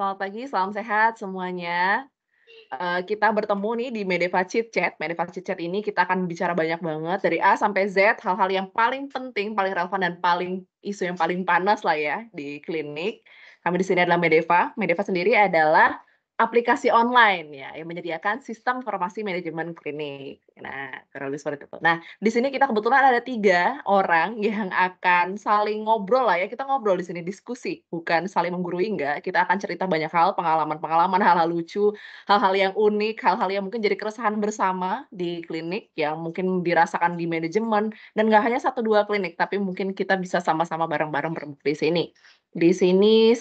selamat pagi, salam sehat semuanya. Kita bertemu nih di Medeva Chit Chat. Medeva Chit Chat ini kita akan bicara banyak banget dari A sampai Z, hal-hal yang paling penting, paling relevan, dan isu yang paling panas lah ya di klinik. Kami di sini adalah Medeva. Medeva sendiri adalah aplikasi online ya, yang menyediakan sistem informasi manajemen klinik. Nah, kurang lebih seperti itu. Nah, di sini kita kebetulan ada 3 orang yang akan saling ngobrol lah ya, kita ngobrol di sini, diskusi, bukan saling menggurui, enggak. Kita akan cerita banyak hal, pengalaman-pengalaman, hal-hal lucu, hal-hal yang unik, hal-hal yang mungkin jadi keresahan bersama di klinik, yang mungkin dirasakan di manajemen, dan nggak hanya satu 2 klinik, tapi mungkin kita bisa sama-sama bareng-bareng di sini. Di sini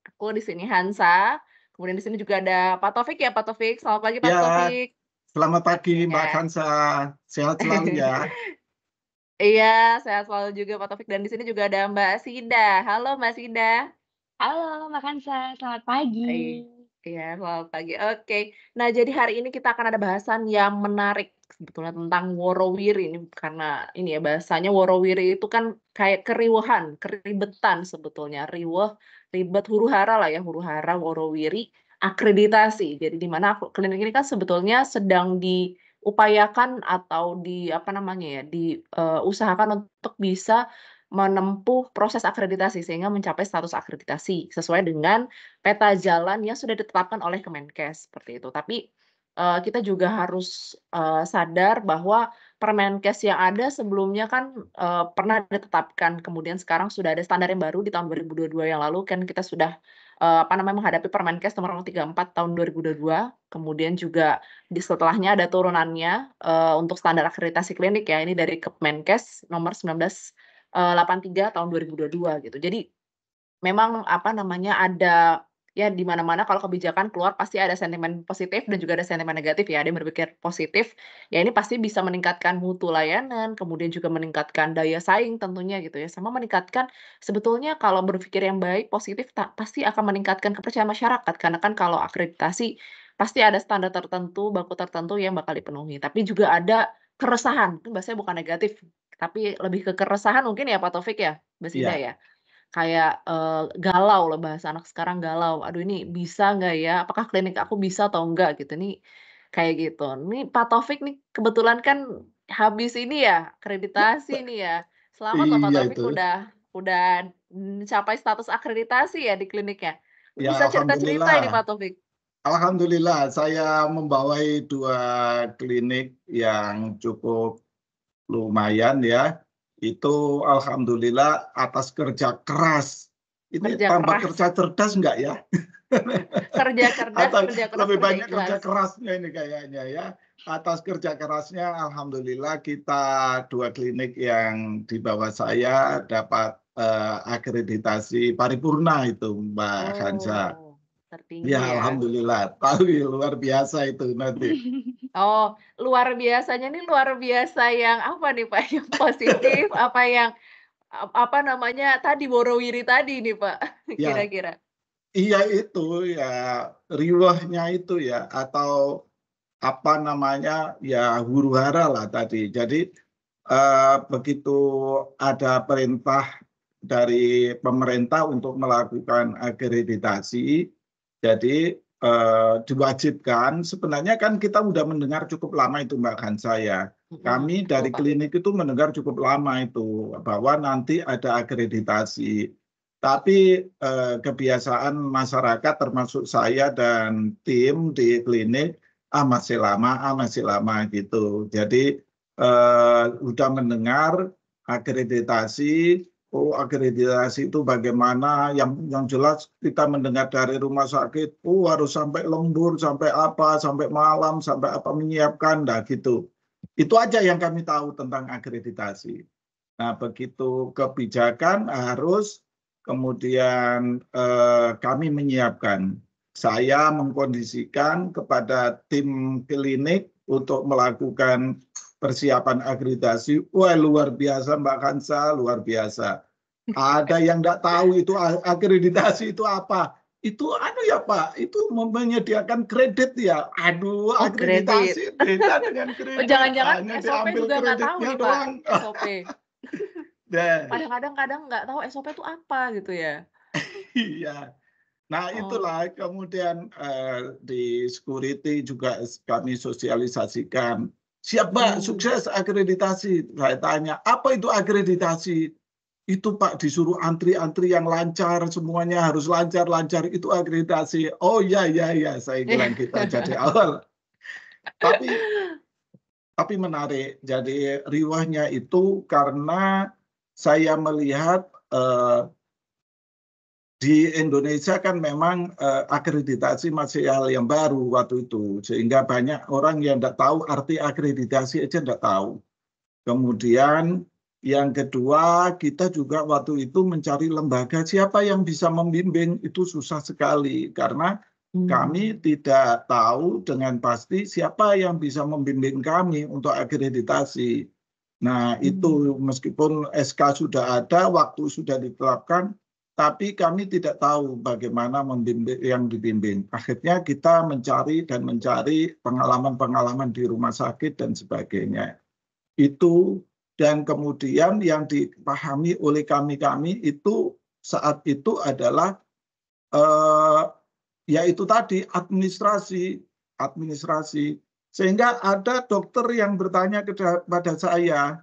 aku di sini Hansa, kemudian di sini juga ada Pak Taufik ya, Pak Taufik. Selamat pagi, Pak Ya, Taufik. selamat pagi Mbak Ya. Kansa. Sehat selalu ya. Iya, sehat selalu juga Pak Taufik, dan di sini juga ada Mbak Sida. Halo Mbak Sida. Halo Mbak Kansa, selamat pagi. Iya, selamat pagi. Oke. Nah, jadi hari ini kita akan ada bahasan yang menarik sebetulnya tentang worowiri ini, karena ini ya bahasanya worowiri itu kan kayak keriuhan, keribetan sebetulnya, riweh, ribet, huru-hara lah ya, huru-hara, worowiri, akreditasi. Jadi di mana klinik ini kan sebetulnya sedang diupayakan atau apa namanya ya, diusahakan untuk bisa menempuh proses akreditasi sehingga mencapai status akreditasi sesuai dengan peta jalan yang sudah ditetapkan oleh Kemenkes, seperti itu. Tapi, kita juga harus, sadar bahwa Permenkes yang ada sebelumnya kan, pernah ditetapkan, kemudian sekarang sudah ada standar yang baru di tahun 2022 yang lalu kan kita sudah, apa namanya, menghadapi Permenkes nomor 34 tahun 2022, kemudian juga setelahnya ada turunannya, untuk standar akreditasi klinik ya, ini dari Kemenkes nomor 1983 tahun 2022 gitu. Jadi memang, apa namanya, ada ya di mana-mana kalau kebijakan keluar pasti ada sentimen positif dan juga ada sentimen negatif ya. Ada yang berpikir positif, ya ini pasti bisa meningkatkan mutu layanan, kemudian juga meningkatkan daya saing tentunya gitu ya, sama meningkatkan sebetulnya kalau berpikir yang baik, positif, pasti akan meningkatkan kepercayaan masyarakat. Karena kan kalau akreditasi pasti ada standar tertentu, baku tertentu yang bakal dipenuhi. Tapi juga ada keresahan, itu bahasanya bukan negatif, tapi lebih ke keresahan mungkin ya Pak Taufik ya, Mbak Sida Iya, ya? Kayak, galau lah bahasa anak sekarang galau, "Aduh ini bisa nggak ya? Apakah klinik aku bisa atau enggak?" Gitu nih, kayak gitu. Nih Pak Taufik nih kebetulan kan habis ini ya, akreditasi nih ya. Selamat loh Pak iya Taufik itu. udah mencapai status akreditasi ya di kliniknya. Ya Bisa cerita-cerita ini alhamdulillah. Pak Taufik? Alhamdulillah saya membawai 2 klinik yang cukup lumayan ya. Itu alhamdulillah atas kerja keras. Ini Kerja tambah keras kerja cerdas enggak ya? Atau kerja keras, lebih kerja banyak kerja ikhlas. kerasnya ini kayaknya ya. Atas kerja kerasnya alhamdulillah kita 2 klinik yang di bawah saya dapat, akreditasi paripurna itu Mbak Kansa. Oh, Ya tertinggi ya. alhamdulillah, tapi luar biasa itu nanti. Oh, luar biasanya nih luar biasa yang apa nih, Pak? Yang positif, apa yang, apa namanya, tadi, worowiri tadi nih, Pak, Ya, kira-kira? iya itu ya, riwehnya itu ya, atau apa namanya, ya huru-hara lah tadi. Jadi, begitu ada perintah dari pemerintah untuk melakukan akreditasi, jadi, diwajibkan sebenarnya kan kita udah mendengar cukup lama itu Mbak Kansa ya. Kami Betul, dari Pak. klinik itu mendengar cukup lama itu, bahwa nanti ada akreditasi. Tapi, kebiasaan masyarakat termasuk saya dan tim di klinik, masih lama," gitu. Jadi, udah mendengar akreditasi, oh akreditasi itu bagaimana, yang jelas kita mendengar dari rumah sakit, oh harus sampai lembur, sampai apa, sampai malam, sampai apa menyiapkan, nah gitu. Itu aja yang kami tahu tentang akreditasi. Nah, begitu kebijakan harus kemudian, kami menyiapkan. Saya mengkondisikan kepada tim klinik untuk melakukan persiapan akreditasi. Wah, luar biasa Mbak Kansa, luar biasa. Ada yang nggak tahu itu akreditasi itu apa. Itu anu ya Pak, itu menyediakan kredit ya. Aduh, Oh, kredit. akreditasi beda dengan Oh, kredit, jangan-jangan hanya SOP diambil juga nggak tahu kreditnya nih, Pak, doang. SOP. Nah, Kadang-kadang nggak tahu SOP itu apa gitu ya? iya. Nah, Oh. itulah kemudian di security juga kami sosialisasikan. Siap Mbak, sukses akreditasi. Saya tanya, apa itu akreditasi? Itu Pak disuruh antri-antri yang lancar, semuanya harus lancar-lancar, itu akreditasi. Oh ya, saya bilang gitu aja di awal. Tapi menarik, jadi riwahnya itu karena saya melihat di Indonesia kan memang akreditasi masih hal yang baru waktu itu, sehingga banyak orang yang tidak tahu arti akreditasi aja tidak tahu. Kemudian yang kedua, kita juga waktu itu mencari lembaga siapa yang bisa membimbing, itu susah sekali karena kami tidak tahu dengan pasti siapa yang bisa membimbing kami untuk akreditasi. Nah, itu meskipun SK sudah ada, waktu sudah ditetapkan, tapi kami tidak tahu bagaimana membimbing yang dibimbing. Akhirnya kita mencari pengalaman-pengalaman di rumah sakit dan sebagainya. Itu dan kemudian yang dipahami oleh kami itu saat itu adalah yaitu tadi administrasi. Sehingga ada dokter yang bertanya kepada saya,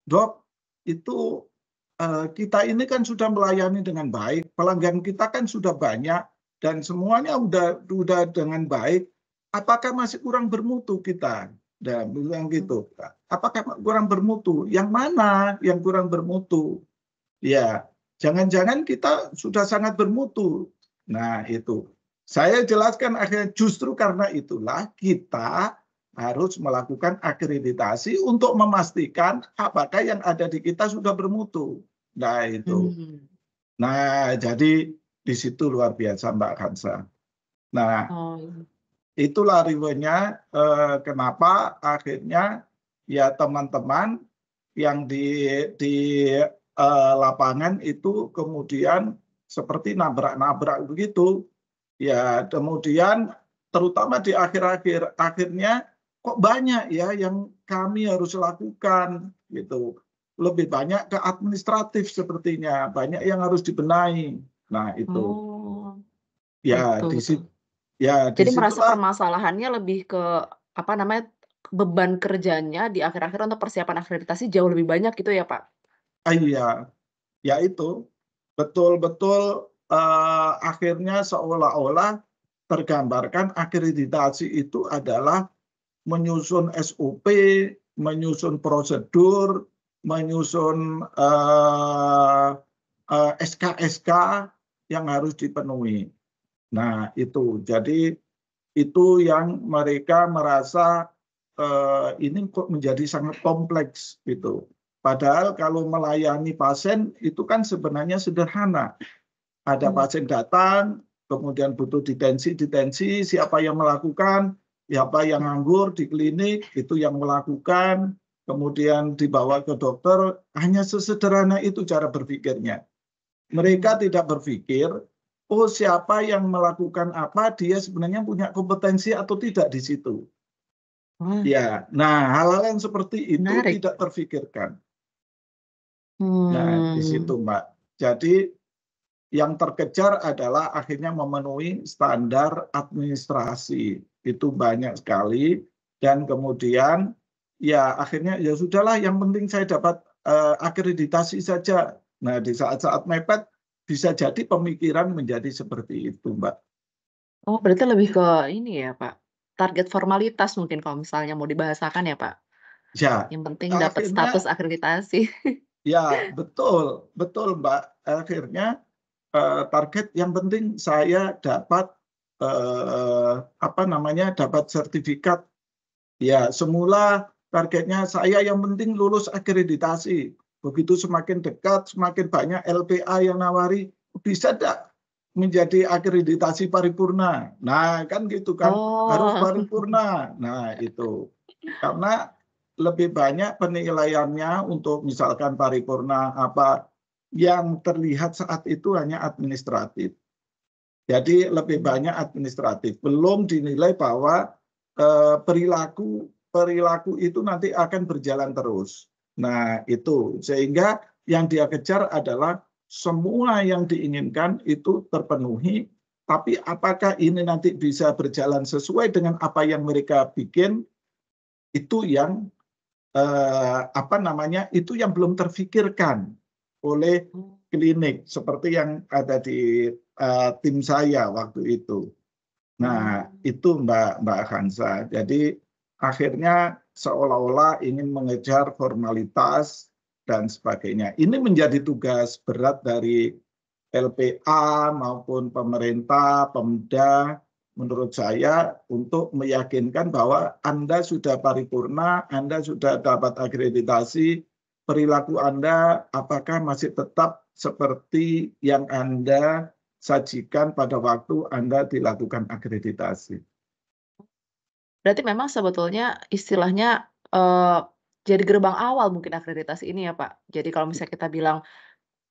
Dok, itu kita ini kan sudah melayani dengan baik, pelanggan kita kan sudah banyak, dan semuanya udah dengan baik, apakah masih kurang bermutu kita? Dan bilang gitu, apakah kurang bermutu? Yang mana yang kurang bermutu? Ya, jangan-jangan kita sudah sangat bermutu. Nah, itu. Saya jelaskan akhirnya justru karena itulah kita harus melakukan akreditasi untuk memastikan apakah yang ada di kita sudah bermutu. Nah, itu. Nah, jadi di situ luar biasa Mbak Kansa. Nah, itulah riwayatnya kenapa akhirnya ya teman-teman yang di lapangan itu kemudian seperti nabrak-nabrak begitu. Ya, kemudian terutama di akhir-akhir akhirnya kok banyak ya yang kami harus lakukan gitu. Lebih banyak ke administratif sepertinya, banyak yang harus dibenahi. Nah, itu. Ya, di situ. Ya, Jadi merasa disitulah. permasalahannya lebih ke apa namanya, beban kerjanya di akhir-akhir untuk persiapan akreditasi jauh lebih banyak gitu ya, Pak? Iya, ya itu betul-betul akhirnya seolah-olah tergambarkan akreditasi itu adalah menyusun SOP, menyusun prosedur, menyusun SK-SK yang harus dipenuhi. Nah, itu. Jadi itu yang mereka merasa ini kok menjadi sangat kompleks gitu. Padahal kalau melayani pasien itu kan sebenarnya sederhana. Ada pasien datang, kemudian butuh detensi, siapa yang melakukan, siapa yang nganggur di klinik, itu yang melakukan, kemudian dibawa ke dokter, hanya sesederhana itu cara berpikirnya. Mereka tidak berpikir, oh siapa yang melakukan apa, dia sebenarnya punya kompetensi atau tidak di situ. Ya, nah hal-hal yang seperti itu tidak terfikirkan. Nah, di situ Mbak. Jadi yang terkejar adalah akhirnya memenuhi standar administrasi. Itu banyak sekali. Dan kemudian ya akhirnya ya sudahlah yang penting saya dapat akreditasi saja. Nah, di saat-saat mepet bisa jadi pemikiran menjadi seperti itu, Mbak. Oh, berarti lebih ke ini ya, Pak, target formalitas mungkin kalau misalnya mau dibahasakan ya, Pak? Ya, Yang penting dapat akhirnya status akreditasi. ya betul Mbak. Akhirnya target yang penting saya dapat dapat sertifikat. Ya, semula targetnya saya yang penting lulus akreditasi. Begitu semakin dekat, semakin banyak LPA yang nawari, bisa tidak menjadi akreditasi paripurna. Nah, kan gitu kan, harus paripurna. Nah, itu. Karena lebih banyak penilaiannya untuk misalkan paripurna apa yang terlihat saat itu hanya administratif. Jadi lebih banyak administratif. Belum dinilai bahwa perilaku itu nanti akan berjalan terus. Nah, itu sehingga yang dia kejar adalah semua yang diinginkan itu terpenuhi Tapi apakah ini nanti bisa berjalan sesuai dengan apa yang mereka bikin, itu yang itu yang belum terfikirkan oleh klinik seperti yang ada di tim saya waktu itu. Nah, itu Mbak Hansa. Jadi akhirnya seolah-olah ingin mengejar formalitas dan sebagainya. Ini menjadi tugas berat dari LPA maupun pemerintah, Pemda, menurut saya untuk meyakinkan bahwa Anda sudah paripurna, Anda sudah dapat akreditasi, perilaku Anda apakah masih tetap seperti yang Anda sajikan pada waktu Anda dilakukan akreditasi. Berarti memang sebetulnya istilahnya, jadi gerbang awal mungkin akreditasi ini ya, Pak? Jadi kalau misalnya kita bilang,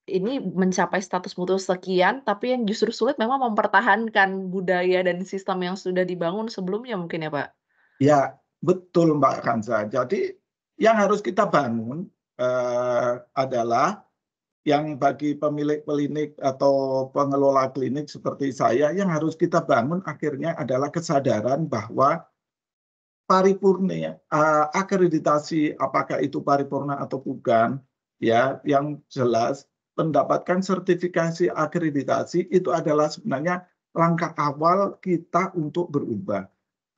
ini mencapai status mutu sekian, tapi yang justru sulit memang mempertahankan budaya dan sistem yang sudah dibangun sebelumnya mungkin ya, Pak? Ya, betul Mbak Kansa. Jadi yang harus kita bangun adalah yang bagi pemilik klinik atau pengelola klinik seperti saya, yang harus kita bangun akhirnya adalah kesadaran bahwa paripurna, akreditasi apakah itu paripurna atau bukan, ya, yang jelas mendapatkan sertifikasi akreditasi itu adalah sebenarnya langkah awal kita untuk berubah.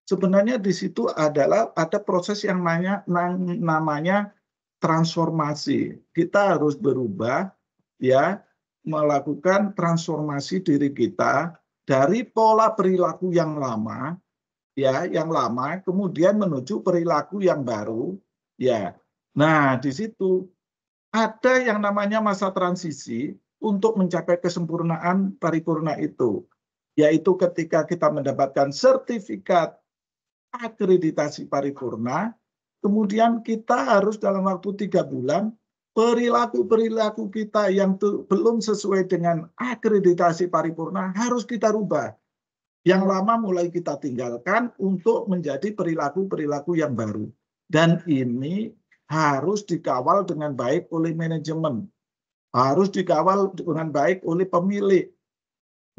Sebenarnya di situ adalah ada proses yang namanya transformasi. Kita harus berubah, ya, melakukan transformasi diri kita dari pola perilaku yang lama, ya, yang lama kemudian menuju perilaku yang baru, ya. Nah, di situ ada yang namanya masa transisi untuk mencapai kesempurnaan paripurna itu, yaitu ketika kita mendapatkan sertifikat akreditasi paripurna, kemudian kita harus dalam waktu 3 bulan perilaku-perilaku kita yang belum sesuai dengan akreditasi paripurna harus kita rubah. Yang lama mulai kita tinggalkan untuk menjadi perilaku-perilaku yang baru. Dan ini harus dikawal dengan baik oleh manajemen. Harus dikawal dengan baik oleh pemilik.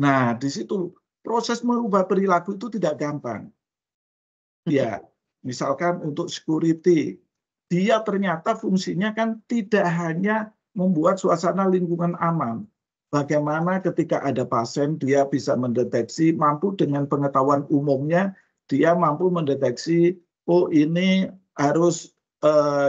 Nah, di situ proses merubah perilaku itu tidak gampang. Ya, misalkan untuk security, dia ternyata fungsinya kan tidak hanya membuat suasana lingkungan aman. Bagaimana ketika ada pasien dia bisa mendeteksi, mampu dengan pengetahuan umumnya, dia mampu mendeteksi, oh ini harus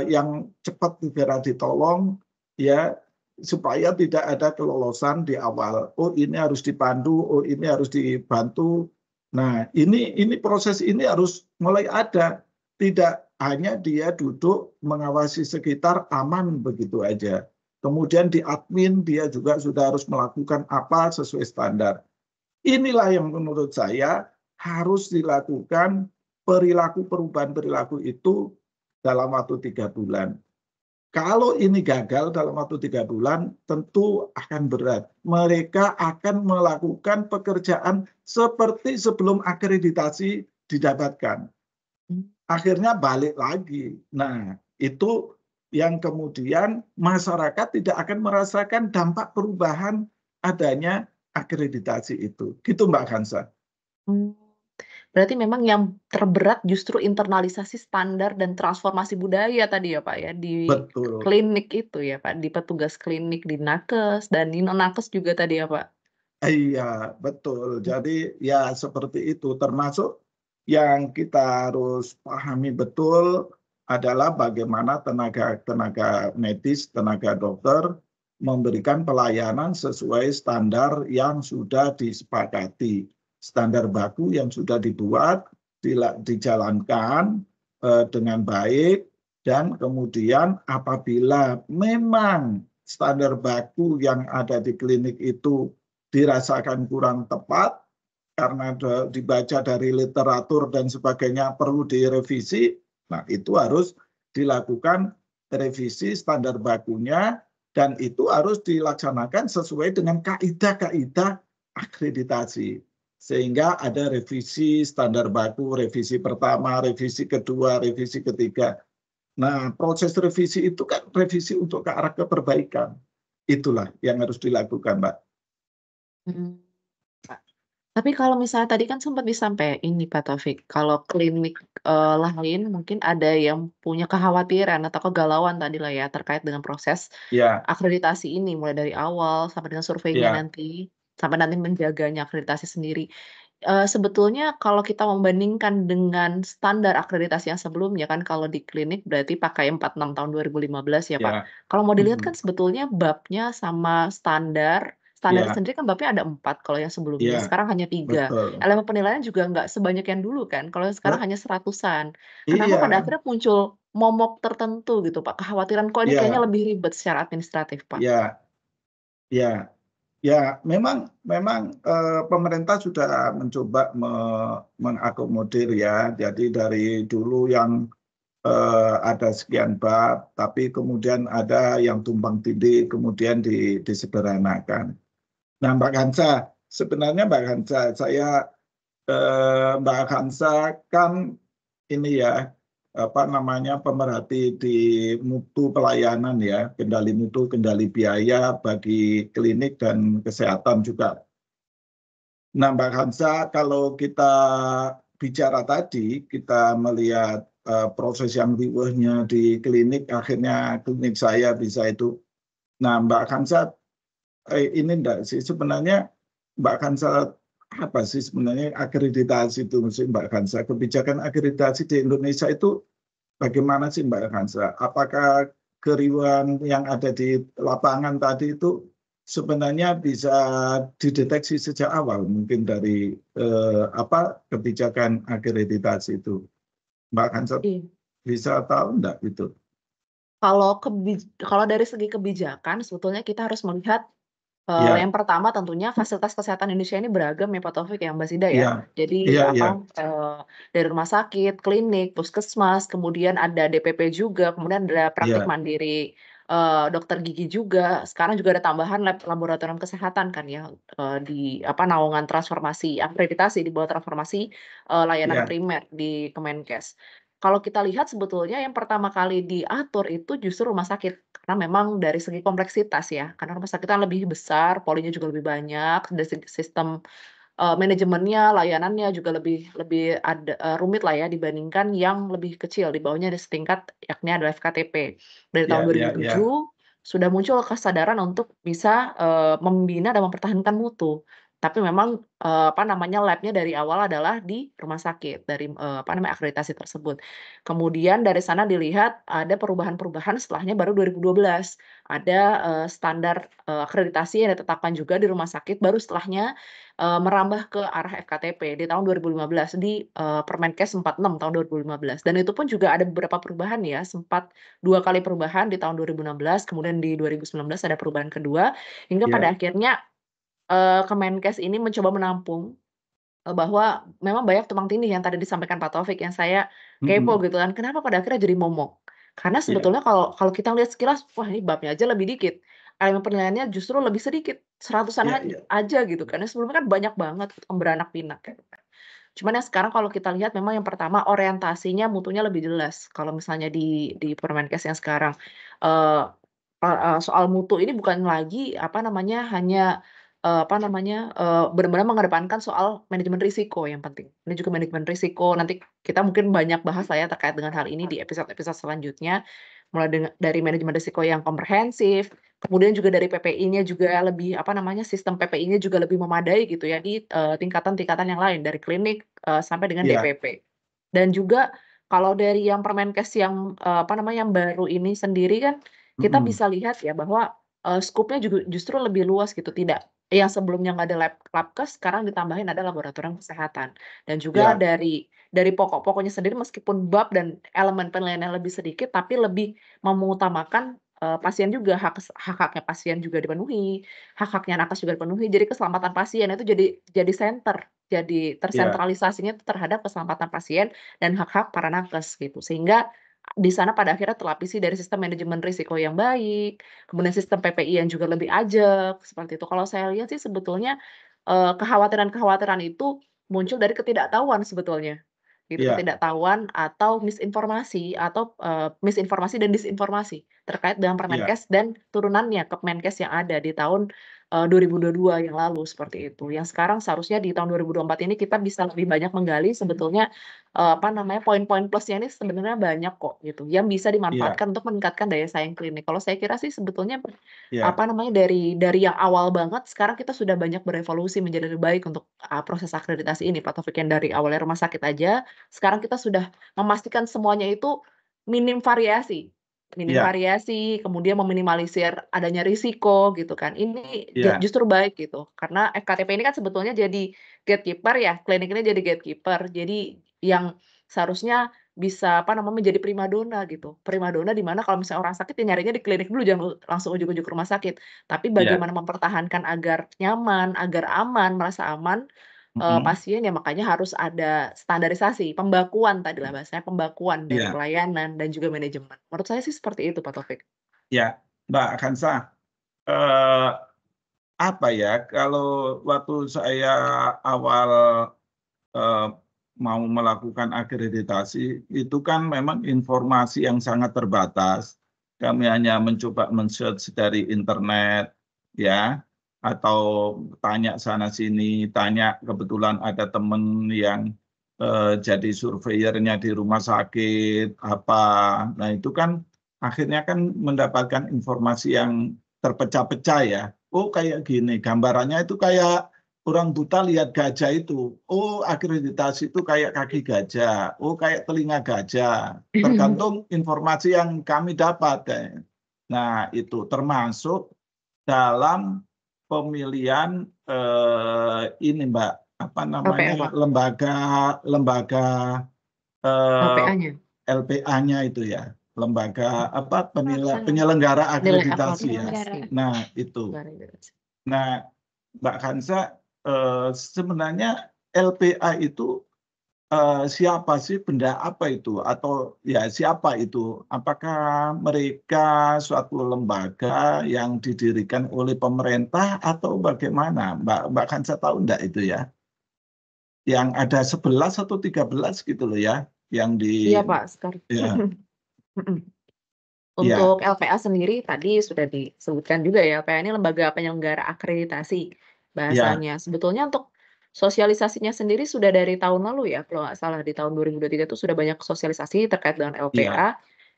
yang cepat segera ditolong, ya, supaya tidak ada kelolosan di awal. Oh ini harus dipandu, oh ini harus dibantu. Nah ini proses ini harus mulai ada. Tidak hanya dia duduk mengawasi sekitar aman begitu aja. Kemudian di admin dia juga sudah harus melakukan apa sesuai standar. Inilah yang menurut saya harus dilakukan perubahan perilaku itu dalam waktu 3 bulan. Kalau ini gagal dalam waktu 3 bulan, tentu akan berat. Mereka akan melakukan pekerjaan seperti sebelum akreditasi didapatkan. Akhirnya balik lagi. Nah, itu yang kemudian masyarakat tidak akan merasakan dampak perubahan adanya akreditasi itu. Gitu Mbak Hansa. Berarti memang yang terberat justru internalisasi standar dan transformasi budaya tadi ya Pak ya, di Betul. klinik itu ya Pak, di petugas klinik, di nakes, dan di non-nakes juga tadi ya Pak? Iya, betul. Jadi ya seperti itu, termasuk yang kita harus pahami betul adalah bagaimana tenaga medis, tenaga dokter memberikan pelayanan sesuai standar yang sudah disepakati. Standar baku yang sudah dibuat, dijalankan dengan baik, dan kemudian apabila memang standar baku yang ada di klinik itu dirasakan kurang tepat, karena dibaca dari literatur dan sebagainya perlu direvisi, nah itu harus dilakukan revisi standar bakunya dan itu harus dilaksanakan sesuai dengan kaidah-kaidah akreditasi. Sehingga ada revisi standar baku, revisi pertama, revisi kedua, revisi ketiga. Nah, proses revisi itu kan revisi untuk ke arah keperbaikan. Itulah yang harus dilakukan, Mbak. Tapi kalau misalnya tadi kan sempat disampaikan nih Pak Taufik, kalau klinik, lain mungkin ada yang punya kekhawatiran atau kegalauan tadilah ya terkait dengan proses Ya, akreditasi ini, mulai dari awal sampai dengan surveinya ya, nanti, sampai nanti menjaganya akreditasi sendiri. Sebetulnya kalau kita membandingkan dengan standar akreditasi yang sebelumnya kan kalau di klinik berarti pakai 46 tahun 2015 ya Pak. ya, Kalau mau dilihat kan mhm, sebetulnya babnya sama standarnya ya, sendiri kan babnya ada 4 kalau yang sebelumnya, ya, sekarang hanya 3. betul. Elemen penilaian juga nggak sebanyak yang dulu kan, kalau yang sekarang Bet hanya seratusan. Kenapa pada iya, akhirnya muncul momok tertentu gitu Pak, kekhawatiran kok ini kayaknya iya, lebih ribet secara administratif Pak? iya, iya. Ya, memang memang, pemerintah sudah mencoba mengakomodir ya. Jadi dari dulu yang, ada sekian bab, tapi kemudian ada yang tumpang tindih, kemudian disederhanakan. Nah, Mbak Kansa, sebenarnya Mbak Kansa, Mbak Kansa kan ini ya, apa namanya, pemerhati di mutu pelayanan ya, kendali mutu, kendali biaya bagi klinik dan kesehatan juga. Nah, Mbak Hansa, kalau kita bicara tadi, kita melihat proses yang riuhnya di klinik, akhirnya klinik saya bisa itu. Nah, Mbak Hansa, ini enggak sih sebenarnya Mbak Hansa apa sih sebenarnya akreditasi itu, mesti Mbak Hansa, kebijakan akreditasi di Indonesia itu bagaimana sih Mbak Hansa? Apakah keriuhan yang ada di lapangan tadi itu sebenarnya bisa dideteksi sejak awal mungkin dari apa kebijakan akreditasi itu? Mbak Hansa Iya. bisa tahu enggak itu? Kalau dari segi kebijakan sebetulnya kita harus melihat, yang Iya, pertama tentunya fasilitas kesehatan Indonesia ini beragam ya Pak Taufik ya, Mbak Sida iya, ya. Jadi iya, iya, dari rumah sakit, klinik, puskesmas, kemudian ada DPP juga, kemudian ada praktik iya, mandiri, dokter gigi juga, sekarang juga ada tambahan laboratorium kesehatan kan ya, di naungan transformasi akreditasi di bawah transformasi, layanan iya, primer di Kemenkes. Kalau kita lihat sebetulnya yang pertama kali diatur itu justru rumah sakit, karena memang dari segi kompleksitas ya, karena rumah sakit kan lebih besar, polinya juga lebih banyak, dari segi sistem, manajemennya, layanannya juga lebih lebih rumit lah ya dibandingkan yang lebih kecil, di bawahnya ada setingkat yakni adalah FKTP. Dari iya, tahun iya, iya, 2007 sudah muncul kesadaran untuk bisa, membina dan mempertahankan mutu. Tapi memang, lab-nya dari awal adalah di rumah sakit, dari, akreditasi tersebut. Kemudian dari sana dilihat ada perubahan-perubahan setelahnya baru 2012. Ada, standar, akreditasi yang ditetapkan juga di rumah sakit, baru setelahnya, merambah ke arah FKTP di tahun 2015 di, Permenkes 46 tahun 2015 dan itu pun juga ada beberapa perubahan ya, sempat 2 kali perubahan di tahun 2016, kemudian di 2019 ada perubahan kedua, hingga pada iya, akhirnya, Kemenkes ini mencoba menampung, bahwa memang banyak tumpang tindih yang tadi disampaikan Pak Taufik yang saya kepo mhm, gitu kan, kenapa pada akhirnya jadi momok? Karena iya, sebetulnya kalau kalau kita lihat sekilas, wah ini babnya aja lebih dikit, elemen penilaiannya justru lebih sedikit, seratusan iya, iya, aja gitu kan, yang sebelumnya kan banyak banget beranak pinak gitu kan. Cuman yang sekarang kalau kita lihat memang yang pertama orientasinya mutunya lebih jelas, kalau misalnya di Permenkes yang sekarang, eee soal mutu ini bukan lagi, hanya, benar-benar mengedepankan soal manajemen risiko yang penting. Ini juga manajemen risiko, nanti kita mungkin banyak bahas lah ya terkait dengan hal ini di episode-episode selanjutnya, mulai dari manajemen risiko yang komprehensif, kemudian juga dari PPI-nya juga lebih, sistem PPI-nya juga lebih memadai gitu ya di, tingkatan-tingkatan yang lain, dari klinik, sampai dengan iya, DPP. Dan juga kalau dari yang Permenkes yang, yang baru ini sendiri kan kita mhm, bisa lihat ya bahwa, skopnya juga justru lebih luas gitu, tidak yang sebelumnya nggak ada labkes, sekarang ditambahin ada laboratorium kesehatan. Dan juga iya, dari pokok-pokoknya sendiri meskipun bab dan elemen penilaiannya lebih sedikit, tapi lebih mengutamakan, pasien juga, hak-haknya pasien juga dipenuhi, hak-haknya nakes juga dipenuhi, jadi keselamatan pasien itu jadi iya, tersentralisasinya itu terhadap keselamatan pasien dan hak-hak para nakes gitu. Sehingga di sana pada akhirnya terlapisi dari sistem manajemen risiko yang baik, kemudian sistem PPI yang juga lebih ajak, seperti itu. Kalau saya lihat sih sebetulnya, kekhawatiran-kekhawatiran itu muncul dari ketidaktahuan sebetulnya, gitu. iya, Ketidaktahuan atau misinformasi dan disinformasi terkait dengan iya, Permenkes dan turunannya Kemenkes yang ada di tahun, 2022 yang lalu seperti itu. Yang sekarang seharusnya di tahun 2024 ini kita bisa lebih banyak menggali sebetulnya, poin-poin plusnya ini sebenarnya banyak kok gitu, yang bisa Iya, dimanfaatkan untuk meningkatkan daya saing klinik. Kalau saya kira sih sebetulnya, iya, dari yang awal banget sekarang kita sudah banyak berevolusi menjadi lebih baik untuk, proses akreditasi ini Pak Taufik, yang dari awalnya rumah sakit aja, sekarang kita sudah memastikan semuanya itu minim variasi. Minim iya, variasi, kemudian meminimalisir adanya risiko gitu kan. Ini iya, justru baik gitu, karena FKTP ini kan sebetulnya jadi gatekeeper ya, klinik ini jadi gatekeeper. Jadi yang seharusnya bisa, menjadi primadona gitu. Primadona di mana kalau misalnya orang sakit ya nyarinya di klinik dulu, jangan langsung ujug-ujug ke rumah sakit. Tapi iya. bagaimana mempertahankan agar nyaman, agar aman, merasa aman, Mhm. pasien ya makanya harus ada standarisasi, pembakuan tadilah bahasanya, pembakuan dari Iya, pelayanan dan juga manajemen. Menurut saya sih seperti itu, Pak Taufik. iya. Mbak Kansa, eh, apa ya, kalau waktu saya awal eh, mau melakukan akreditasi, itu kan memang informasi yang sangat terbatas. Kami hanya mencoba men-search dari internet, ya, atau tanya sana sini, tanya kebetulan ada temen yang jadi surveyornya di rumah sakit, apa. Nah itu kan akhirnya kan mendapatkan informasi yang terpecah-pecah ya. Oh kayak gini, gambarannya itu kayak orang buta lihat gajah itu. Oh, akreditasi itu kayak kaki gajah. Oh, kayak telinga gajah. Tergantung informasi yang kami dapat. Nah, itu termasuk dalam pemilihan ini, Mbak, apa LPA, namanya, Pak. lembaga lembaga eh, LPA-nya. LPA-nya itu ya, lembaga apa Pelaksana. penyelenggara Nilai akreditasi ya. Penyelenggara. akreditasi. Nah, itu. Validasi. Nah, Mbak Kansa, sebenarnya LPA itu siapa sih, benda apa itu? Atau ya siapa itu? Apakah mereka suatu lembaga yang didirikan oleh pemerintah atau bagaimana? Mbak Kansa tahu enggak itu ya? Yang ada 11 atau 13 gitu loh ya, yang Iya, di Pak, sekarang. ya, Mhm. ya, Untuk LPA sendiri tadi sudah disebutkan juga ya, LPA ini lembaga penyelenggara akreditasi ya, bahasanya. Sebetulnya untuk sosialisasinya sendiri sudah dari tahun lalu ya, kalau nggak salah di tahun 2023 itu sudah banyak sosialisasi terkait dengan iya, LPA.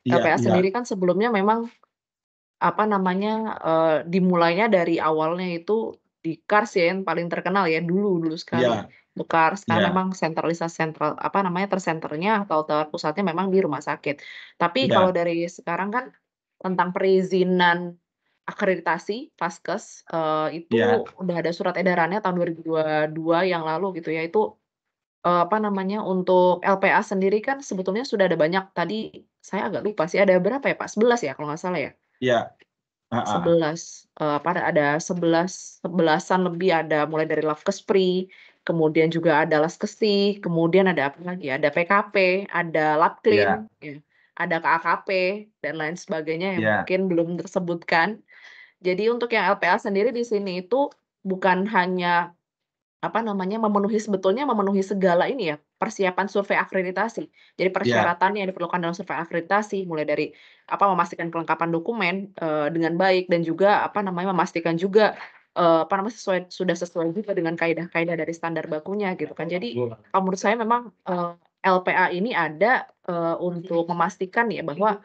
iya, LPA iya, sendiri kan sebelumnya memang dimulainya dari awalnya itu di Kars ya, yang paling terkenal ya, dulu sekali. iya, Di Kars, iya, sekarang memang tersenternya atau terpusatnya memang di rumah sakit. Tapi kalau iya, dari sekarang kan tentang perizinan akreditasi Vaskes, itu iya, udah ada surat edarannya tahun 2022 yang lalu gitu ya, itu, untuk LPA sendiri kan sebetulnya sudah ada banyak, tadi saya agak lupa sih, ada berapa ya Pak, 11 ya kalau nggak salah ya? iya, heeh, 11, ada 11-an lebih, ada mulai dari Labkespri, kemudian juga ada Laskesi, kemudian ada apa lagi, ada PKP, ada iya, Labklin, ya, ada KAKP, dan lain sebagainya yang iya, mungkin belum tersebutkan. Jadi untuk yang LPA sendiri di sini itu bukan hanya sebetulnya memenuhi segala ini ya, persiapan survei akreditasi. Jadi iya, persyaratan yang diperlukan dalam survei akreditasi, mulai dari, memastikan kelengkapan dokumen, dengan baik dan juga, memastikan juga, sudah sesuai juga dengan kaedah-kaedah dari standar bakunya gitu kan. Jadi kalau menurut saya memang, LPA ini ada, untuk memastikan ya bahwa,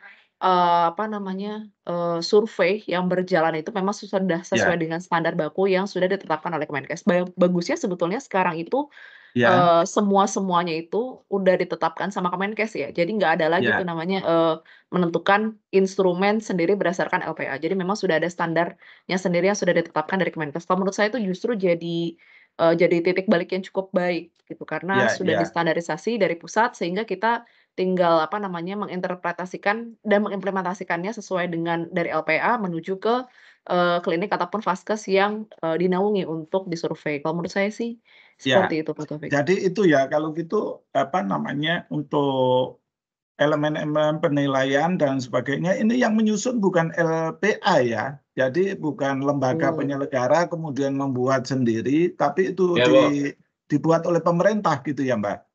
survei yang berjalan itu memang sudah sesuai iya, dengan standar baku yang sudah ditetapkan oleh Kemenkes. Bagusnya sebetulnya sekarang itu, iya, semuanya itu udah ditetapkan sama Kemenkes ya. Jadi nggak ada lagi tuh iya, namanya, menentukan instrumen sendiri berdasarkan LPA. Jadi memang sudah ada standarnya sendiri yang sudah ditetapkan dari Kemenkes. Kalau menurut saya itu justru jadi titik balik yang cukup baik gitu, karena iya, sudah iya, distandarisasi dari pusat sehingga kita tinggal, menginterpretasikan dan mengimplementasikannya sesuai dengan dari LPA menuju ke, klinik ataupun vaskes yang, dinaungi untuk disurvei. Kalau menurut saya sih iya. seperti itu, Pak Taufik. Jadi itu ya kalau gitu apa namanya, untuk elemen-elemen penilaian dan sebagainya ini yang menyusun bukan LPA ya. Jadi bukan lembaga Betul. penyelenggara kemudian membuat sendiri, tapi itu Ya, Bu. dibuat oleh pemerintah gitu ya, Mbak?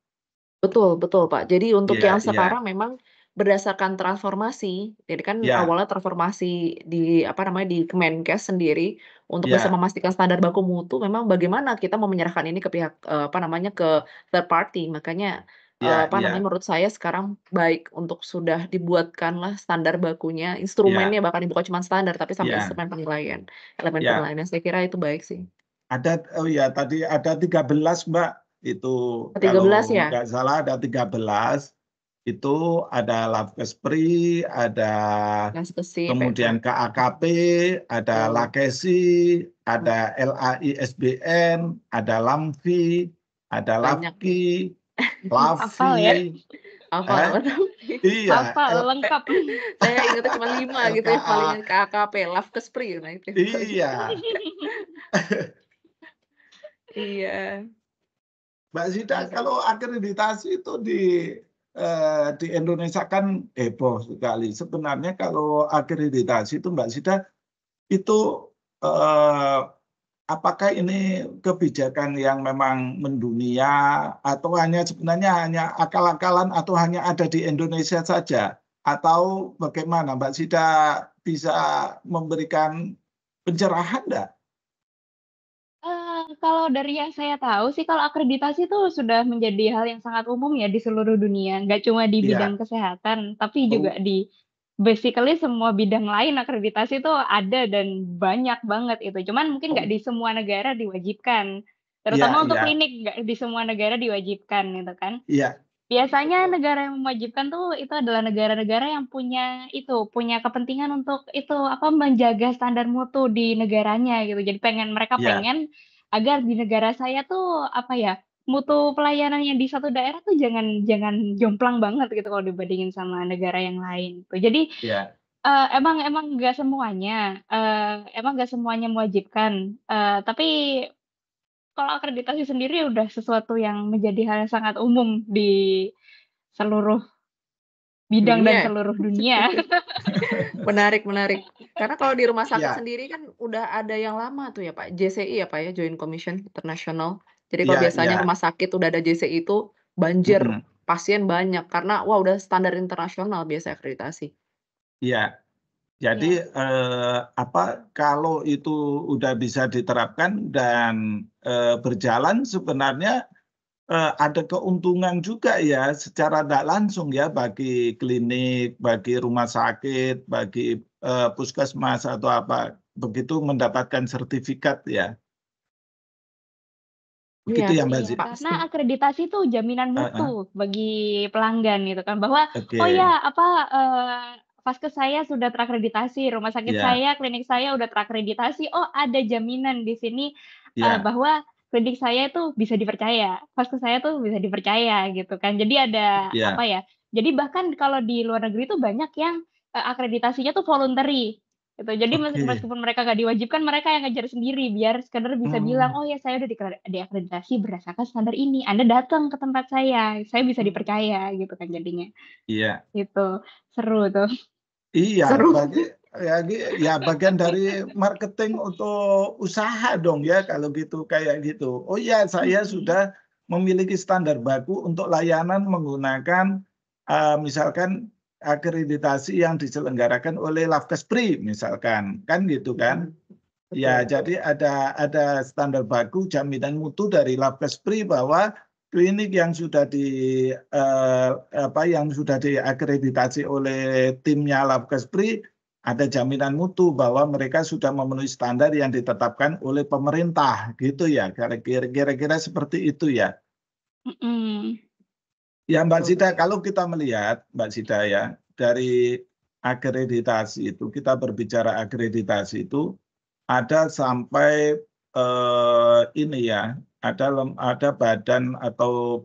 Betul betul, Pak. Jadi untuk Iya, yang iya, sekarang memang berdasarkan transformasi. Jadi kan Ya, awalnya transformasi di apa namanya, di Kemenkes sendiri untuk bisa ya, memastikan standar baku mutu memang bagaimana kita mau menyerahkan ini ke pihak, apa namanya, ke third party. Makanya, ya, apa namanya, ya, menurut saya sekarang baik untuk sudah dibuatkanlah standar bakunya, ya, instrumennya bahkan bukan cuma standar tapi sampai ya, instrumen penilaian, elemen ya. penilaian. Saya kira itu baik sih. Oh ya, tadi ada 13 Mbak. Itu Ke-13 kalau ya? nggak salah ada 13. Itu ada Lavkespri, ada Yang spesifik, kemudian Pemprov. KAKP, ada Betul. Lakesi, Mhm, ada LAISBN, ada Lamfi, ada banyak nih. Lafki, Hafal ya, Lafi, Hafal eh, apa namanya? iya, hafal lengkap. Saya ingatnya cuma 5 gitu ya, LKA, palingan KAKP, Lavkespri, nah itu yang paling iya. iya, Mbak Zida, Mas kalau akreditasi itu di Indonesia kan heboh sekali. Sebenarnya kalau akreditasi itu Mbak Zida itu eh, apakah ini kebijakan yang memang mendunia atau sebenarnya hanya akal-akalan atau hanya ada di Indonesia saja? Atau bagaimana Mbak Zida bisa memberikan pencerahan enggak? Kalau dari yang saya tahu sih, kalau akreditasi itu sudah menjadi hal yang sangat umum ya di seluruh dunia, nggak cuma di bidang Iya. kesehatan, tapi juga Oh, di basically semua bidang lain akreditasi itu ada dan banyak banget itu. Cuman mungkin nggak oh, di semua negara diwajibkan, iya, terutama untuk iya, klinik nggak di semua negara diwajibkan gitu kan. iya, Biasanya negara yang mewajibkan tuh itu adalah negara-negara yang punya kepentingan untuk itu, apa, menjaga standar mutu di negaranya gitu. Jadi mereka iya, pengen agar di negara saya tuh, apa ya, mutu pelayanan yang di satu daerah tuh jangan jangan jomplang banget gitu kalau dibandingin sama negara yang lain tuh. Jadi, iya. emang emang nggak semuanya mewajibkan, tapi kalau akreditasi sendiri udah sesuatu yang menjadi hal yang sangat umum di seluruh bidang dan dunia ya? seluruh dunia. Menarik menarik. Karena kalau di rumah sakit Iya, sendiri kan udah ada yang lama tuh ya Pak, JCI ya Pak ya, Joint Commission International. Jadi kalau iya, biasanya iya. rumah sakit udah ada JCI itu banjir Mhm, pasien banyak karena wah udah standar internasional biasa akreditasi. iya. Jadi Iya. apa kalau itu udah bisa diterapkan dan berjalan sebenarnya ada keuntungan juga ya secara tidak langsung ya bagi klinik, bagi rumah sakit, bagi puskesmas atau apa begitu mendapatkan sertifikat ya. Iya Begitu ya Mbak Iya, Zid? pasti. karena akreditasi itu jaminan Heeh, mutu bagi pelanggan gitu kan, bahwa, "Oh oke, ya, apa, vaskes saya sudah terakreditasi, rumah sakit ya, saya, klinik saya udah terakreditasi, oh ada jaminan di sini, ya, bahwa klinik saya itu bisa dipercaya, vaskes saya tuh bisa dipercaya," gitu kan. Jadi ada, apa ya, ya, jadi bahkan kalau di luar negeri tuh banyak yang, akreditasinya tuh voluntary. Gitu, jadi oke. meskipun mereka nggak diwajibkan, mereka yang ngejar sendiri biar sekedar bisa bilang, Hmm, "Oh ya saya udah diakreditasi berdasarkan standar ini, Anda datang ke tempat saya bisa hmm, dipercaya," gitu kan jadinya, iya. gitu. Seru tuh. Iya, Seru. ya bagian dari marketing untuk usaha dong ya kalau gitu kayak gitu. Oh ya, saya Mhm. sudah memiliki standar baku untuk layanan menggunakan misalkan akreditasi yang diselenggarakan oleh Lavkespri misalkan, kan gitu kan? Mhm, Ya, betul. jadi ada standar baku jaminan mutu dari Labkespri bahwa klinik yang sudah yang sudah diakreditasi oleh timnya Labkespri ada jaminan mutu bahwa mereka sudah memenuhi standar yang ditetapkan oleh pemerintah, gitu ya. Kira-kira seperti itu ya. Mhm. Ya, Mbak Betul Sida, betul. kalau kita melihat, Mbak Sida ya, dari akreditasi itu, kita berbicara akreditasi itu, ada sampai, ini ya, ada badan atau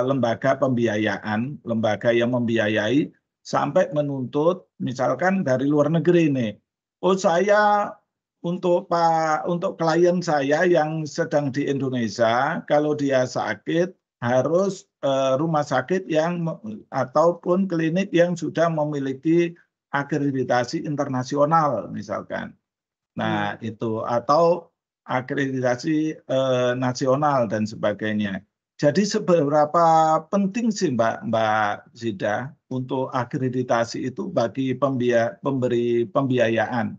lembaga pembiayaan, lembaga yang membiayai sampai menuntut misalkan dari luar negeri nih, "Oh saya untuk klien saya yang sedang di Indonesia, kalau dia sakit harus, rumah sakit yang ataupun klinik yang sudah memiliki akreditasi internasional," misalkan. Mmm, Nah itu, atau akreditasi, nasional dan sebagainya. Jadi seberapa penting sih Mbak Mbak Zida untuk akreditasi itu bagi pemberi pembiayaan.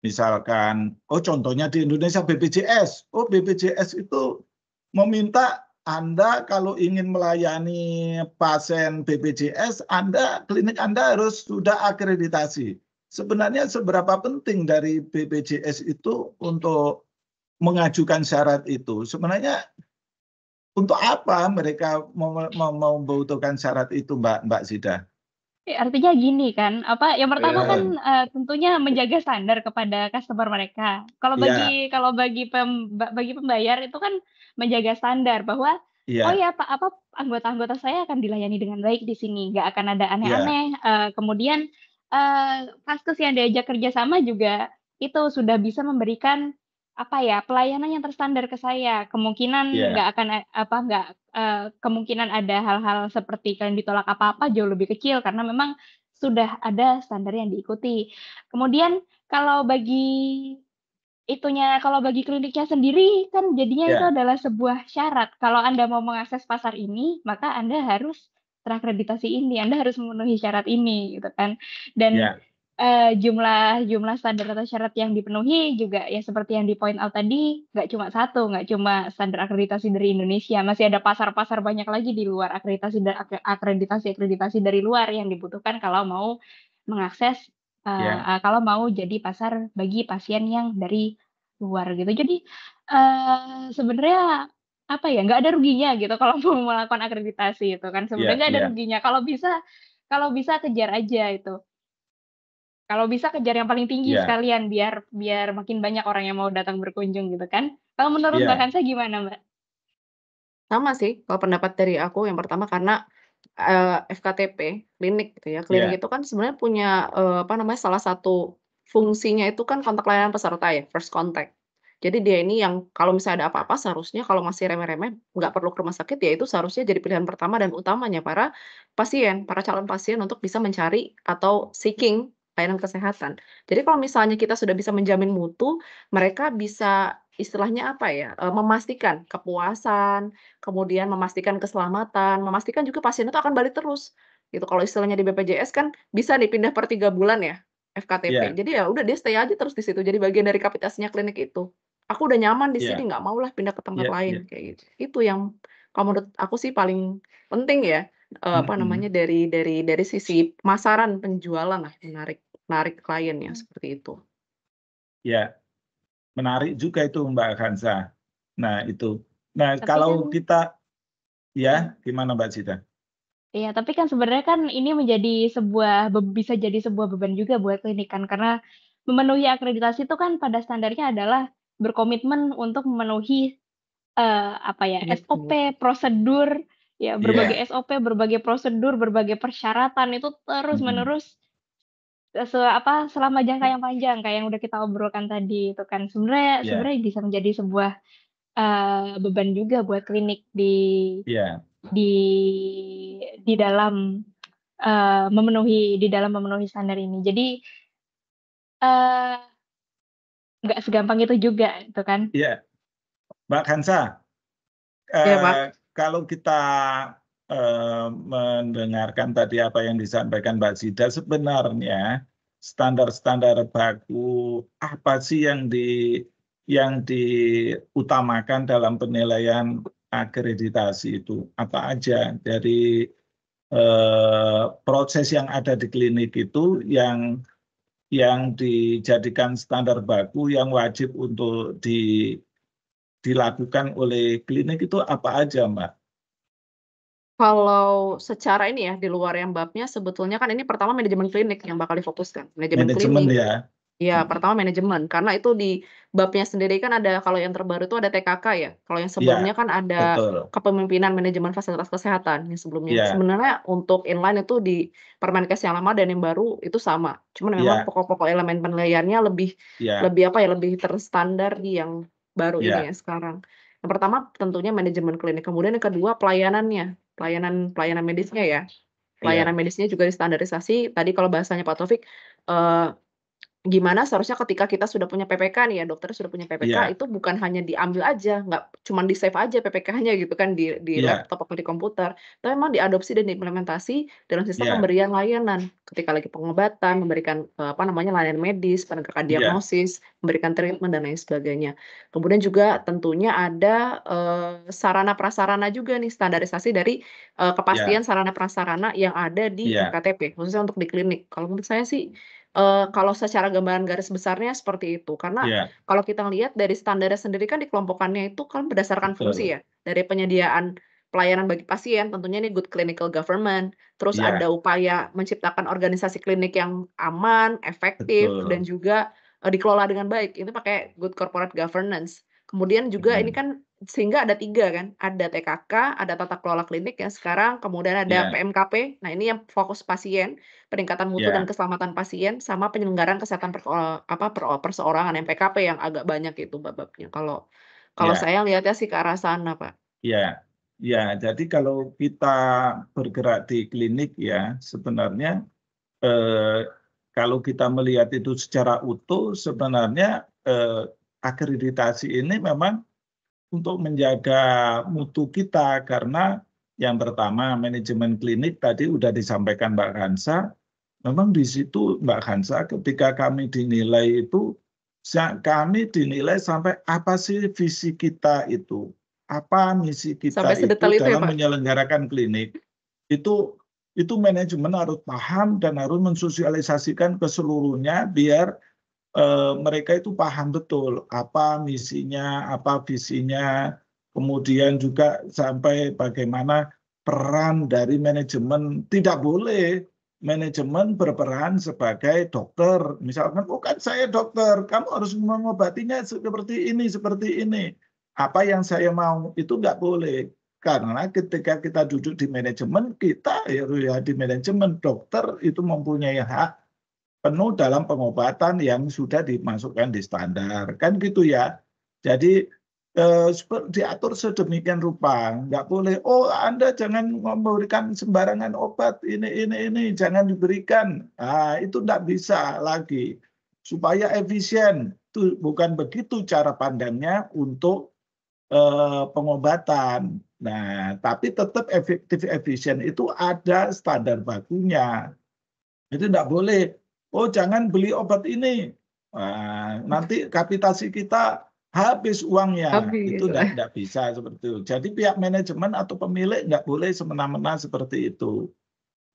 Misalkan, contohnya di Indonesia BPJS. BPJS itu meminta Anda kalau ingin melayani pasien BPJS, klinik Anda harus sudah akreditasi. Sebenarnya seberapa penting dari BPJS itu untuk mengajukan syarat itu? Sebenarnya untuk apa mereka membutuhkan syarat itu, Mbak Zida? Artinya gini kan, yang pertama kan Ya, tentunya menjaga standar kepada customer mereka. Kalau ya, bagi pembayar itu kan menjaga standar bahwa oh ya, ya anggota-anggota saya akan dilayani dengan baik di sini, nggak akan ada ya, aneh-aneh. Kemudian vaskes yang diajak kerjasama juga itu sudah bisa memberikan pelayanan yang terstandar ke saya. Kemungkinan ya, nggak akan kemungkinan ada hal-hal seperti kalian ditolak apa-apa jauh lebih kecil karena memang sudah ada standar yang diikuti. Kemudian kalau bagi kliniknya sendiri kan jadinya itu ya, adalah sebuah syarat. Kalau Anda mau mengakses pasar ini, maka Anda harus terakreditasi ini, Anda harus memenuhi syarat ini gitu kan. Dan ya, jumlah standar atau syarat yang dipenuhi juga ya seperti yang di-point out tadi, nggak cuma satu, nggak cuma standar akreditasi dari Indonesia, masih ada pasar-pasar banyak lagi di luar akreditasi dari luar yang dibutuhkan kalau mau mengakses, ya, kalau mau jadi pasar bagi pasien yang dari luar gitu. Jadi, sebenarnya nggak ada ruginya gitu kalau mau melakukan akreditasi itu kan, sebenarnya ya, nggak ada ya, ruginya, kalau bisa kejar aja itu. Kalau bisa kejar yang paling tinggi ya, sekalian biar makin banyak orang yang mau datang berkunjung gitu kan. Kalau menurut Mbak ya, Kansa gimana, Mbak? Sama sih kalau pendapat dari aku yang pertama karena, FKTP, klinik gitu ya, klinik ya, itu kan sebenarnya punya, salah satu fungsinya itu kan kontak layanan peserta ya, first contact. Jadi dia ini yang kalau misalnya ada apa-apa seharusnya kalau masih remeh-remeh nggak perlu ke rumah sakit, ya itu seharusnya jadi pilihan pertama dan utamanya para calon pasien untuk bisa mencari atau seeking layanan kesehatan. Jadi kalau misalnya kita sudah bisa menjamin mutu, mereka bisa istilahnya memastikan kepuasan, kemudian memastikan keselamatan, memastikan juga pasien itu akan balik terus, gitu. Kalau istilahnya di BPJS kan bisa nih pindah per 3 bulan ya, FKTP. ya, Jadi ya udah dia stay aja terus di situ, jadi bagian dari kapitasinya klinik itu. Aku udah nyaman di sini, ya, nggak maulah pindah ke tempat ya, ya, lain, kayak gitu. Itu yang kalau menurut aku sih paling penting ya, mhm, dari sisi pemasaran, penjualan lah, menarik menarik kliennya, Mmm. seperti itu. ya. Menarik juga itu Mbak Kansa. Nah itu. Nah Tapi kan kalau kita mhm, ya gimana Mbak Zida? iya, tapi kan sebenarnya kan ini menjadi bisa jadi sebuah beban juga buat klinik kan, karena memenuhi akreditasi itu kan pada standarnya adalah berkomitmen untuk memenuhi, SOP, Bener. prosedur, ya berbagai Iya, SOP, berbagai prosedur, berbagai persyaratan itu mhm, terus-menerus selama jangka yang panjang kayak yang udah kita obrolkan tadi itu kan. Sebenarnya iya, sebenarnya bisa menjadi sebuah, beban juga buat klinik iya, di di dalam memenuhi standar ini. Jadi, eee, nggak segampang itu juga itu kan. iya. Mbak Kansa, Iya, Pak. kalau kita, mendengarkan tadi apa yang disampaikan Mbak Zida, sebenarnya standar-standar baku apa sih yang diutamakan dalam penilaian akreditasi itu? Apa aja dari, proses yang ada di klinik itu yang dijadikan standar baku yang wajib untuk dilakukan oleh klinik itu apa aja, Mbak? Kalau secara ini ya, di luar yang babnya sebetulnya kan ini pertama manajemen klinik yang bakal difokuskan. Manajemen Manajemen klinik, ya? iya, Mhm. pertama manajemen, karena itu di babnya sendiri kan ada kalau yang terbaru itu ada TKK ya, kalau yang Iya, sebelumnya kan ada betul. kepemimpinan manajemen fasilitas kesehatan yang sebelumnya. Iya, Sebenarnya untuk inline itu di Permenkes yang lama dan yang baru itu sama, cuman memang iya, pokok-pokok elemen penilaiannya lebih iya, lebih lebih terstandar di yang baru ini iya, ya sekarang. Yang pertama tentunya manajemen klinik, kemudian yang kedua pelayanannya, pelayanan medisnya ya. Pelayanan iya, medisnya juga distandarisasi, tadi kalau bahasanya Pak Taufik, eee Gimana seharusnya ketika kita sudah punya PPK nih ya, dokter sudah punya PPK, Iya, itu bukan hanya diambil aja, nggak cuman di-save aja PPK-nya gitu kan di iya, laptop atau di komputer, tapi memang diadopsi dan diimplementasi dalam sistem iya, pemberian layanan. Ketika lagi pengobatan, memberikan, layanan medis, penegakan iya, diagnosis, memberikan treatment dan lain sebagainya. Kemudian juga tentunya ada, sarana prasarana juga nih, standarisasi dari, iya, kepastian sarana prasarana yang ada di iya, FKTP, khususnya untuk di klinik. Kalau menurut saya sih, kalau secara gambaran garis besarnya seperti itu. Karena iya, kalau kita lihat dari standarnya sendiri kan dikelompokkannya itu kan berdasarkan fungsi betul. ya, dari penyediaan pelayanan bagi pasien, tentunya ini good clinical government, terus Iya, ada upaya menciptakan organisasi klinik yang aman, efektif, dan betul. juga, dikelola dengan baik, itu pakai good corporate governance. Kemudian juga ini Mm, kan sehingga ada 3 kan, ada TKK, ada tata kelola klinik yang sekarang, kemudian ada iya, PMKP, nah ini yang fokus pasien, peningkatan mutu dan iya, keselamatan pasien, sama penyelenggaraan kesehatan perseorangan (PKP) yang agak banyak itu babnya. Kalau kalau iya, saya lihatnya sih ke arah sana, Pak. iya. Ya, jadi kalau kita bergerak di klinik ya, sebenarnya kalau kita melihat itu secara utuh, sebenarnya akreditasi ini memang untuk menjaga mutu kita karena yang pertama manajemen klinik tadi sudah disampaikan Mbak Hansa, memang di situ Mbak Hansa ketika kami dinilai itu kami dinilai sampai apa sih visi kita itu, apa misi Sampai kita itu sedetail itu ya, dalam Pak? menyelenggarakan klinik. Itu itu manajemen harus paham dan harus mensosialisasikan ke seluruhnya biar mereka itu paham betul apa misinya, apa visinya, kemudian juga sampai bagaimana peran dari manajemen. Tidak boleh manajemen berperan sebagai dokter. Misalkan, oh kan saya dokter, kamu harus mengobatinya seperti ini, seperti ini. Apa yang saya mau, itu nggak boleh. Karena ketika kita duduk di manajemen, kita ya di manajemen dokter itu mempunyai hak penuh dalam pengobatan yang sudah dimasukkan di standar, kan gitu ya. Jadi diatur sedemikian rupa, nggak boleh, oh Anda jangan memberikan sembarangan obat, ini, jangan diberikan. Nah, itu nggak bisa lagi. Supaya efisien, itu bukan begitu cara pandangnya untuk pengobatan. Nah, tapi tetap efektif efisien itu ada standar bakunya. Itu tidak boleh. Oh, jangan beli obat ini. Wah, nanti kapitasi kita habis uangnya. Habis. Itu tidak bisa seperti itu. Jadi pihak manajemen atau pemilik tidak boleh semena-mena seperti itu.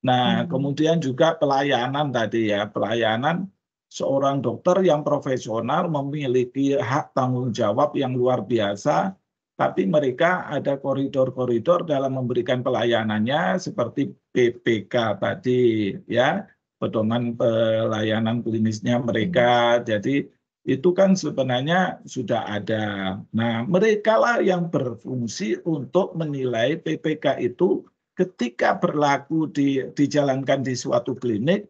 Nah, Mmm. kemudian juga pelayanan tadi ya, pelayanan seorang dokter yang profesional memiliki hak tanggung jawab yang luar biasa, tapi mereka ada koridor-koridor dalam memberikan pelayanannya seperti PPK tadi ya, pedoman pelayanan klinisnya Mhm. mereka. Jadi itu kan sebenarnya sudah ada. Nah, merekalah yang berfungsi untuk menilai PPK itu ketika berlaku dijalankan di suatu klinik,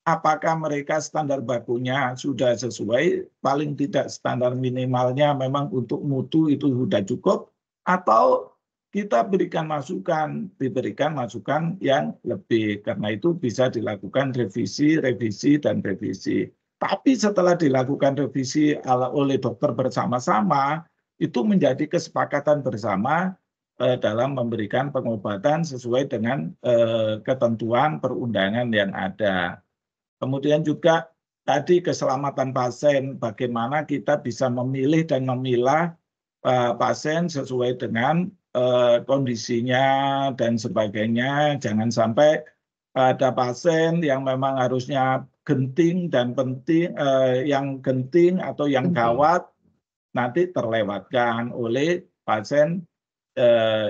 apakah mereka standar bakunya sudah sesuai, paling tidak standar minimalnya memang untuk mutu itu sudah cukup, atau kita diberikan masukan yang lebih. Karena itu bisa dilakukan revisi, revisi, dan revisi. Tapi setelah dilakukan revisi oleh dokter bersama-sama, itu menjadi kesepakatan bersama dalam memberikan pengobatan sesuai dengan ketentuan perundangan yang ada. Kemudian juga tadi keselamatan pasien, bagaimana kita bisa memilih dan memilah pasien sesuai dengan kondisinya dan sebagainya. Jangan sampai ada pasien yang memang harusnya genting dan penting, yang genting atau yang Penting. gawat nanti terlewatkan oleh pasien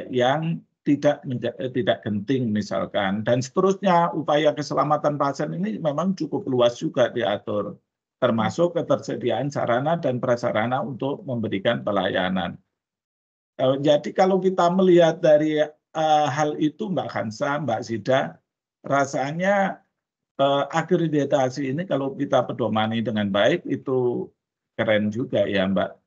yang tidak genting misalkan, dan seterusnya. Upaya keselamatan pasien ini memang cukup luas juga diatur, Mhm. termasuk ketersediaan sarana dan prasarana untuk memberikan pelayanan. Jadi kalau kita melihat dari hal itu Mbak Hansa, Mbak Zida, rasanya akreditasi ini kalau kita pedomani dengan baik itu keren juga ya Mbak.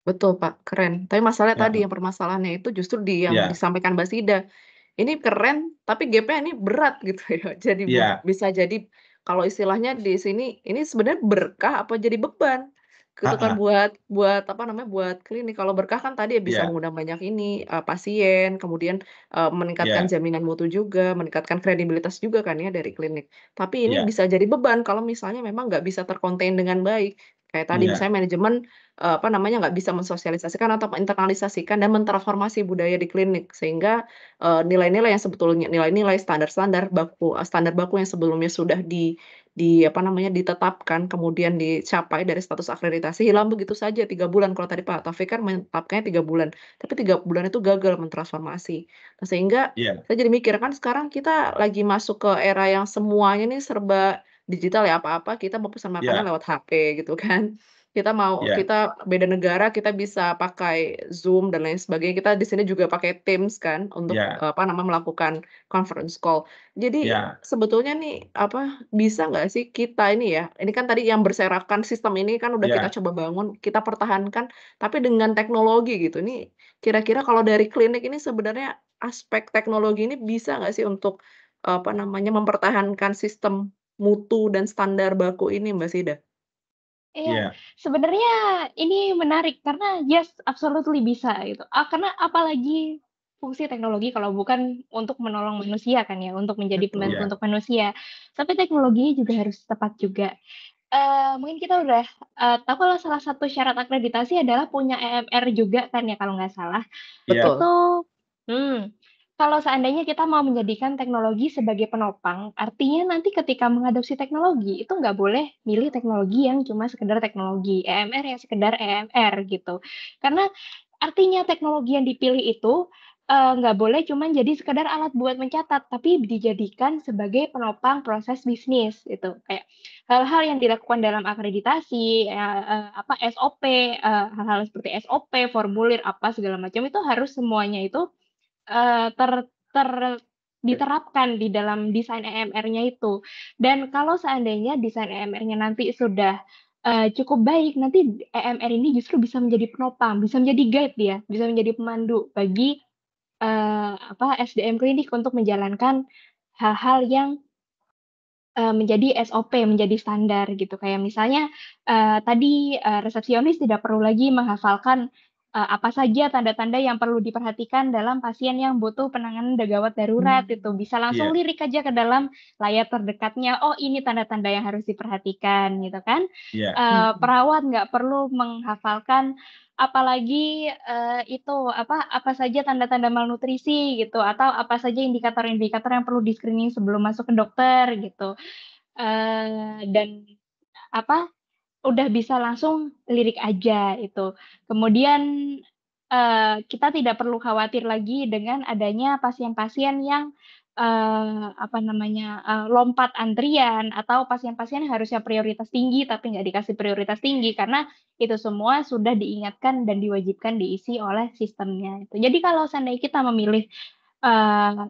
Betul, Pak, keren. Tapi masalahnya tadi Ya, yang permasalahannya itu justru di yang ya, disampaikan Mbak Sida. Ini keren, tapi gap-nya ini berat gitu ya. Jadi ya, bisa jadi kalau istilahnya di sini, ini sebenarnya berkah apa jadi beban? Gitu kan Ah, buat apa namanya, buat klinik. Kalau berkah kan tadi ya bisa ya, mengundang banyak ini, pasien, kemudian, meningkatkan ya, jaminan mutu juga, meningkatkan kredibilitas juga kan ya dari klinik. Tapi ini ya, bisa jadi beban kalau misalnya memang nggak bisa ter-contain dengan baik. Kayak tadi ya, misalnya manajemen, apa namanya, nggak bisa mensosialisasikan atau menginternalisasikan dan mentransformasi budaya di klinik. Sehingga, nilai-nilai yang sebetulnya nilai-nilai standar baku yang sebelumnya sudah apa namanya, ditetapkan, kemudian dicapai dari status akreditasi, hilang begitu saja 3 bulan. Kalau tadi Pak Taufik kan menetapkannya 3 bulan, tapi 3 bulan itu gagal mentransformasi. Nah, sehingga ya, saya jadi mikir, kan sekarang kita lagi masuk ke era yang semuanya nih serba digital ya, apa-apa kita mau pesan makanan ya, lewat HP gitu kan. ya, Kita beda negara, kita bisa pakai Zoom dan lain sebagainya. Kita di sini juga pakai Teams kan untuk, ya, apa namanya, melakukan conference call. Jadi ya, sebetulnya nih, apa, bisa nggak sih kita ini ya, ini kan tadi yang berserakan sistem ini kan udah kita ya, coba bangun, kita pertahankan, tapi dengan teknologi gitu. Ini kira-kira kalau dari klinik ini sebenarnya aspek teknologi ini bisa nggak sih untuk, apa namanya, mempertahankan sistem mutu dan standar baku ini, Mbak Sida? Iya, ya, sebenarnya ini menarik karena yes, absolutely bisa gitu. Karena apalagi fungsi teknologi kalau bukan untuk menolong manusia kan ya, untuk menjadi Betul. pembantu ya, untuk manusia. Tapi teknologinya juga harus tepat juga. Mungkin kita udah, tahu kalau salah satu syarat akreditasi adalah punya EMR juga kan ya kalau nggak salah. ya, Betul. Itu hmm, kalau seandainya kita mau menjadikan teknologi sebagai penopang, artinya nanti ketika mengadopsi teknologi, itu nggak boleh milih teknologi yang cuma sekedar teknologi, EMR yang sekedar EMR gitu. Karena artinya teknologi yang dipilih itu, nggak boleh cuma jadi sekedar alat buat mencatat, tapi dijadikan sebagai penopang proses bisnis gitu. Kayak hal-hal yang dilakukan dalam akreditasi, apa, SOP, hal-hal seperti SOP, formulir, apa segala macam itu harus semuanya itu Eee, ter ter diterapkan di dalam desain EMR-nya itu. Dan kalau seandainya desain EMR-nya nanti sudah, cukup baik, nanti EMR ini justru bisa menjadi penopang, bisa menjadi guide dia, bisa menjadi pemandu bagi, apa, SDM klinik untuk menjalankan hal-hal yang, menjadi SOP, menjadi standar gitu. Kayak misalnya, tadi, resepsionis tidak perlu lagi menghafalkan, apa saja tanda-tanda yang perlu diperhatikan dalam pasien yang butuh penanganan gawat darurat itu. Bisa langsung ya, lirik aja ke dalam layar terdekatnya, "Oh ini tanda-tanda yang harus diperhatikan," gitu kan. ya, Mhm. Perawat nggak perlu menghafalkan apalagi, itu, apa saja tanda-tanda malnutrisi gitu, atau apa saja indikator-indikator yang perlu di-screening sebelum masuk ke dokter gitu. Dan apa, udah bisa langsung lirik aja itu. Kemudian, kita tidak perlu khawatir lagi dengan adanya pasien-pasien yang, apa namanya, lompat antrian atau pasien-pasien yang harusnya prioritas tinggi tapi nggak dikasih prioritas tinggi, karena itu semua sudah diingatkan dan diwajibkan diisi oleh sistemnya itu. Jadi kalau seandainya kita memilih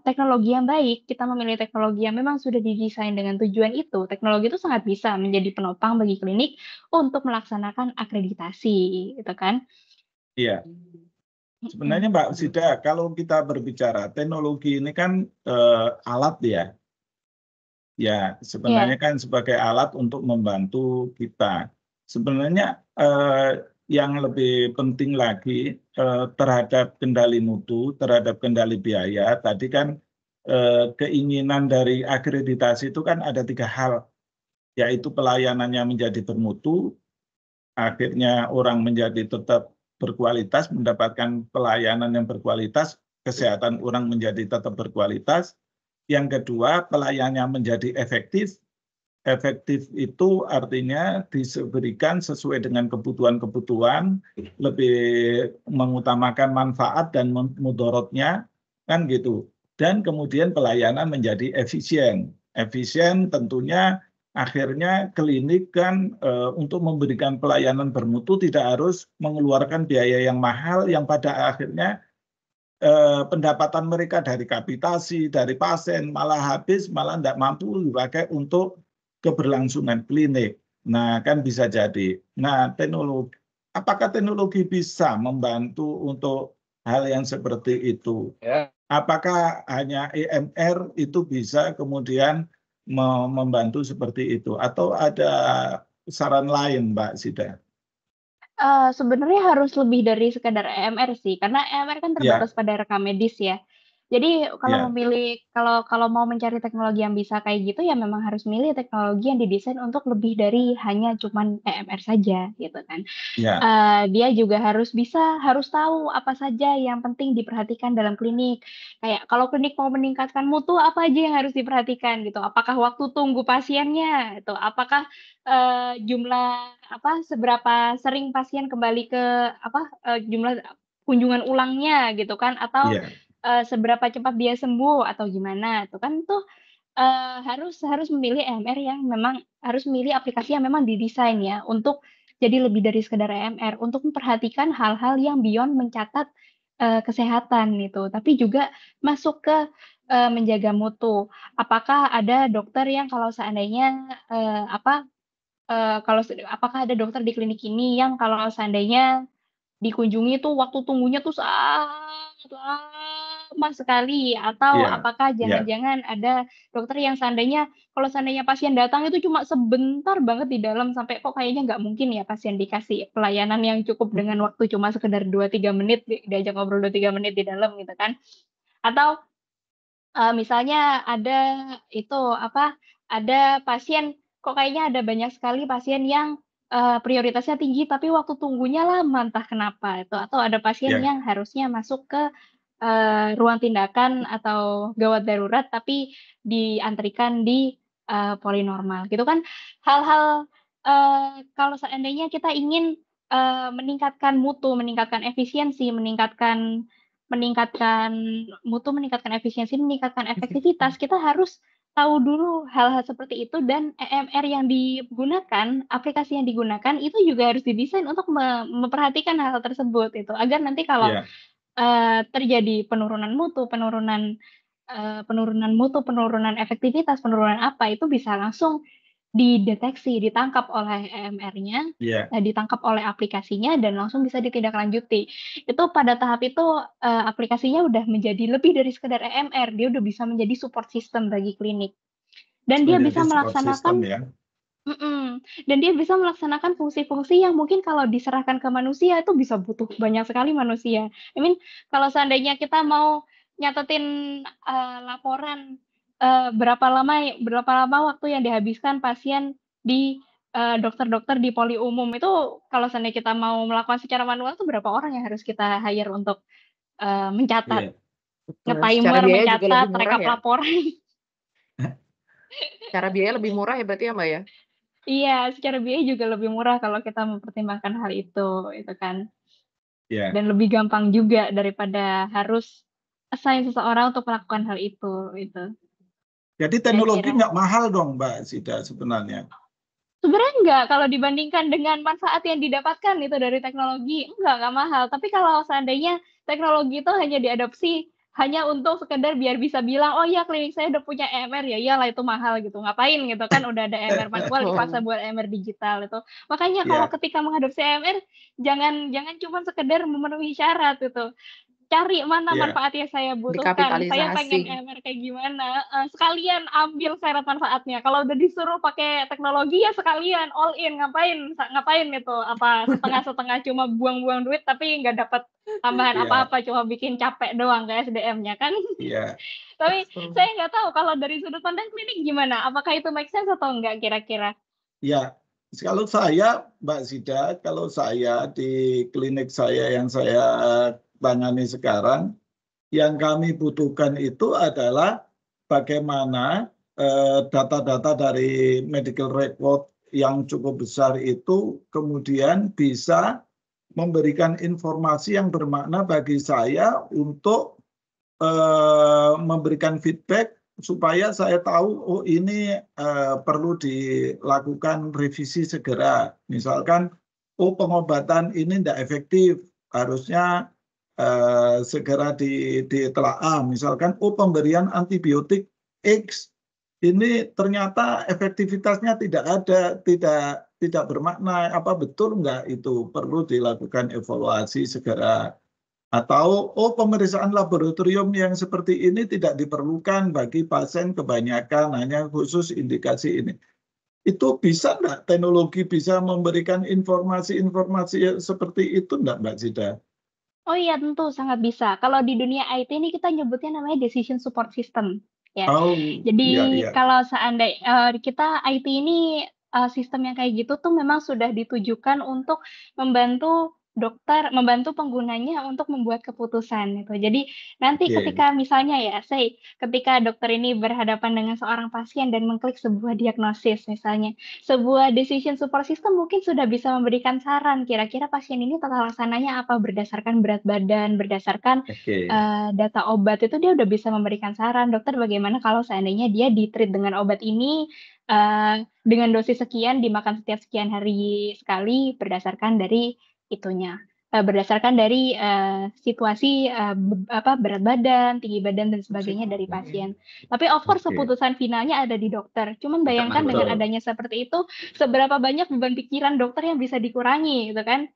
teknologi yang baik, kita memilih teknologi yang memang sudah didesain dengan tujuan itu, teknologi itu sangat bisa menjadi penopang bagi klinik untuk melaksanakan akreditasi, gitu kan. ya. Mhm, Sebenarnya Mbak Sida, kalau kita berbicara teknologi ini kan alat ya. Ya, sebenarnya iya, kan sebagai alat untuk membantu kita. Sebenarnya yang lebih penting lagi terhadap kendali mutu, terhadap kendali biaya, tadi kan keinginan dari akreditasi itu kan ada 3 hal, yaitu pelayanannya menjadi bermutu, akhirnya orang menjadi tetap berkualitas, mendapatkan pelayanan yang berkualitas, kesehatan orang menjadi tetap berkualitas. Yang kedua, pelayanannya menjadi efektif. Efektif itu artinya diberikan sesuai dengan kebutuhan-kebutuhan, lebih mengutamakan manfaat dan mudorotnya, kan gitu. Dan kemudian pelayanan menjadi efisien. Efisien tentunya akhirnya klinik kan untuk memberikan pelayanan bermutu tidak harus mengeluarkan biaya yang mahal yang pada akhirnya pendapatan mereka dari kapitasi, dari pasien malah habis, malah tidak mampu dipakai untuk keberlangsungan klinik. Nah, kan bisa jadi. Nah, teknologi, apakah teknologi bisa membantu untuk hal yang seperti itu? Ya. Apakah hanya EMR itu bisa kemudian membantu seperti itu, atau ada saran lain, Mbak Sida? Sebenarnya harus lebih dari sekedar EMR sih, karena EMR kan terbatas Ya, pada rekam medis ya. Jadi ya, kalau mau mencari teknologi yang bisa kayak gitu ya memang harus milih teknologi yang didesain untuk lebih dari hanya cuman EMR saja gitu kan. ya, Dia juga harus tahu apa saja yang penting diperhatikan dalam klinik. Kayak kalau klinik mau meningkatkan mutu, apa aja yang harus diperhatikan gitu. Apakah waktu tunggu pasiennya itu, apakah, seberapa sering pasien kembali ke jumlah kunjungan ulangnya gitu kan, atau, ya, seberapa cepat dia sembuh atau gimana, itu kan tuh, harus harus memilih EMR yang memang harus memilih aplikasi yang memang didesain ya untuk jadi lebih dari sekedar EMR, untuk memperhatikan hal-hal yang beyond mencatat, kesehatan gitu, tapi juga masuk ke, menjaga mutu. Apakah ada dokter yang kalau seandainya, apakah ada dokter di klinik ini yang kalau seandainya dikunjungi tuh waktu tunggunya tuh sangat lama sekali, atau ya, apakah ya, jangan-jangan ada dokter yang kalau seandainya pasien datang itu cuma sebentar banget di dalam, sampai kok kayaknya nggak mungkin ya pasien dikasih pelayanan yang cukup dengan waktu cuma sekedar 2 3 menit, diajak ngobrol 2 3 menit di dalam gitu kan. Atau, misalnya ada pasien kok kayaknya ada banyak sekali pasien yang, prioritasnya tinggi tapi waktu tunggunya lama entah kenapa itu, atau ada pasien ya, yang harusnya masuk ke, ruang tindakan atau gawat darurat tapi diantrikan di, polinormal gitu kan. Hal-hal, kalau seandainya kita ingin, meningkatkan mutu, meningkatkan efisiensi, meningkatkan mutu, meningkatkan efisiensi, meningkatkan efektivitas, kita harus tahu dulu hal-hal seperti itu, dan EMR yang digunakan, aplikasi yang digunakan itu juga harus didesain untuk memperhatikan hal-hal tersebut itu, agar nanti kalau, ya, terjadi penurunan mutu, penurunan efektivitas, penurunan apa, itu bisa langsung dideteksi, ditangkap oleh EMR-nya, ya, ditangkap oleh aplikasinya dan langsung bisa ditindaklanjuti. Itu pada tahap itu, aplikasinya udah menjadi lebih dari sekedar EMR, dia udah bisa menjadi support system bagi klinik. Dan dia menjadi bisa support system melaksanakan ya. dan dia bisa melaksanakan fungsi-fungsi yang mungkin kalau diserahkan ke manusia itu bisa butuh banyak sekali manusia. I mean kalau seandainya kita mau nyatetin, laporan, berapa lama waktu yang dihabiskan pasien di, dokter-dokter di poli umum itu kalau seandainya kita mau melakukan secara manual itu berapa orang yang harus kita hire untuk, mencatat, Iya. Betul, secara nge-timer, biaya juga lebih mencatat, murah rekap ya? laporan. Secara biaya lebih murah ya berarti ya, Mbak, ya? Iya, secara biaya juga lebih murah kalau kita mempertimbangkan hal itu kan. Ya. Dan lebih gampang juga daripada harus assign seseorang untuk melakukan hal itu, Jadi teknologi kira-kira. nggak mahal dong, Mbak Sida sebenarnya. Sebenarnya enggak, kalau dibandingkan dengan manfaat yang didapatkan itu dari teknologi, enggak mahal. Tapi kalau seandainya teknologi itu hanya diadopsi hanya untuk sekedar biar bisa bilang, "Oh ya klinik saya udah punya EMR," ya iyalah itu mahal gitu, ngapain gitu kan udah ada EMR manual dipaksa Mhm. buat EMR digital itu. Makanya kalau Ya, ketika mengadopsi EMR, jangan jangan cuma sekedar memenuhi syarat gitu. Cari mana ya, manfaat yang saya butuhkan, saya pengen Dikapitalisasi. EMR kayak gimana, sekalian ambil syarat manfaatnya. Kalau udah disuruh pakai teknologi ya sekalian all in, ngapain itu, setengah-setengah cuma buang-buang duit tapi nggak dapat tambahan ya, apa-apa, cuma bikin capek doang ke SDM-nya kan. ya. Tapi Betul. saya nggak tahu kalau dari sudut pandang klinik gimana, apakah itu make sense atau enggak kira-kira? Ya, kalau saya, Mbak Sida, kalau saya di klinik saya yang saya tangani sekarang, yang kami butuhkan itu adalah bagaimana data-data dari medical record yang cukup besar itu kemudian bisa memberikan informasi yang bermakna bagi saya untuk memberikan feedback supaya saya tahu, oh ini perlu dilakukan revisi segera. Misalkan, oh pengobatan ini tidak efektif, harusnya segera ditelaah. Misalkan, oh pemberian antibiotik X ini ternyata efektivitasnya tidak ada, tidak bermakna. Apa betul enggak itu perlu dilakukan evaluasi segera. Atau pemeriksaan laboratorium yang seperti ini tidak diperlukan bagi pasien kebanyakan, hanya khusus indikasi ini. Itu bisa nggak teknologi bisa memberikan informasi-informasi seperti itu nggak Mbak Zida? Oh iya, tentu sangat bisa. Kalau di dunia IT ini kita nyebutnya namanya decision support system, ya. Oh, iya, Jadi iya. kalau kita IT ini, sistem yang kayak gitu tuh memang sudah ditujukan untuk membantu membantu penggunanya untuk membuat keputusan gitu. Jadi nanti Oke, ketika misalnya ya, ketika dokter ini berhadapan dengan seorang pasien dan mengklik sebuah diagnosis misalnya, sebuah decision support system mungkin sudah bisa memberikan saran, kira-kira pasien ini tata laksananya apa, berdasarkan berat badan, berdasarkan, oke. data obat itu dia udah bisa memberikan saran, "Dokter bagaimana kalau seandainya dia di-treat dengan obat ini, dengan dosis sekian, dimakan setiap sekian hari sekali, berdasarkan dari itunya, berdasarkan dari, situasi, berat badan, tinggi badan, dan sebagainya dari pasien." Tapi of course Oke, keputusan finalnya ada di dokter. Cuman bayangkan dengan betul. adanya seperti itu, seberapa banyak beban pikiran dokter yang bisa dikurangi gitu kan.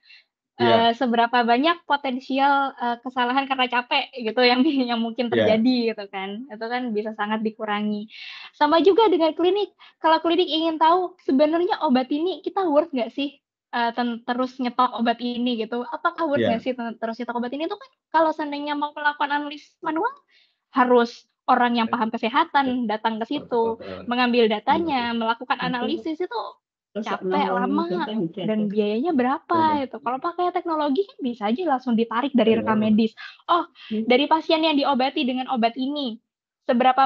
Ya, Seberapa banyak potensial, kesalahan karena capek gitu yang yang mungkin ya, terjadi gitu kan. Itu kan bisa sangat dikurangi. Sama juga dengan klinik, kalau klinik ingin tahu sebenarnya obat ini kita worth nggak sih, terus nyetok obat ini gitu, apakah worth nggak ya, sih terus nyetok obat ini, itu kan kalau seandainya mau melakukan analisis manual, harus orang yang paham kesehatan datang ke situ, mengambil datanya, melakukan analisis itu capek, lama, dan biayanya berapa itu. Kalau pakai teknologi kan bisa aja langsung ditarik dari rekam medis. Oh, dari pasien yang diobati dengan obat ini, seberapa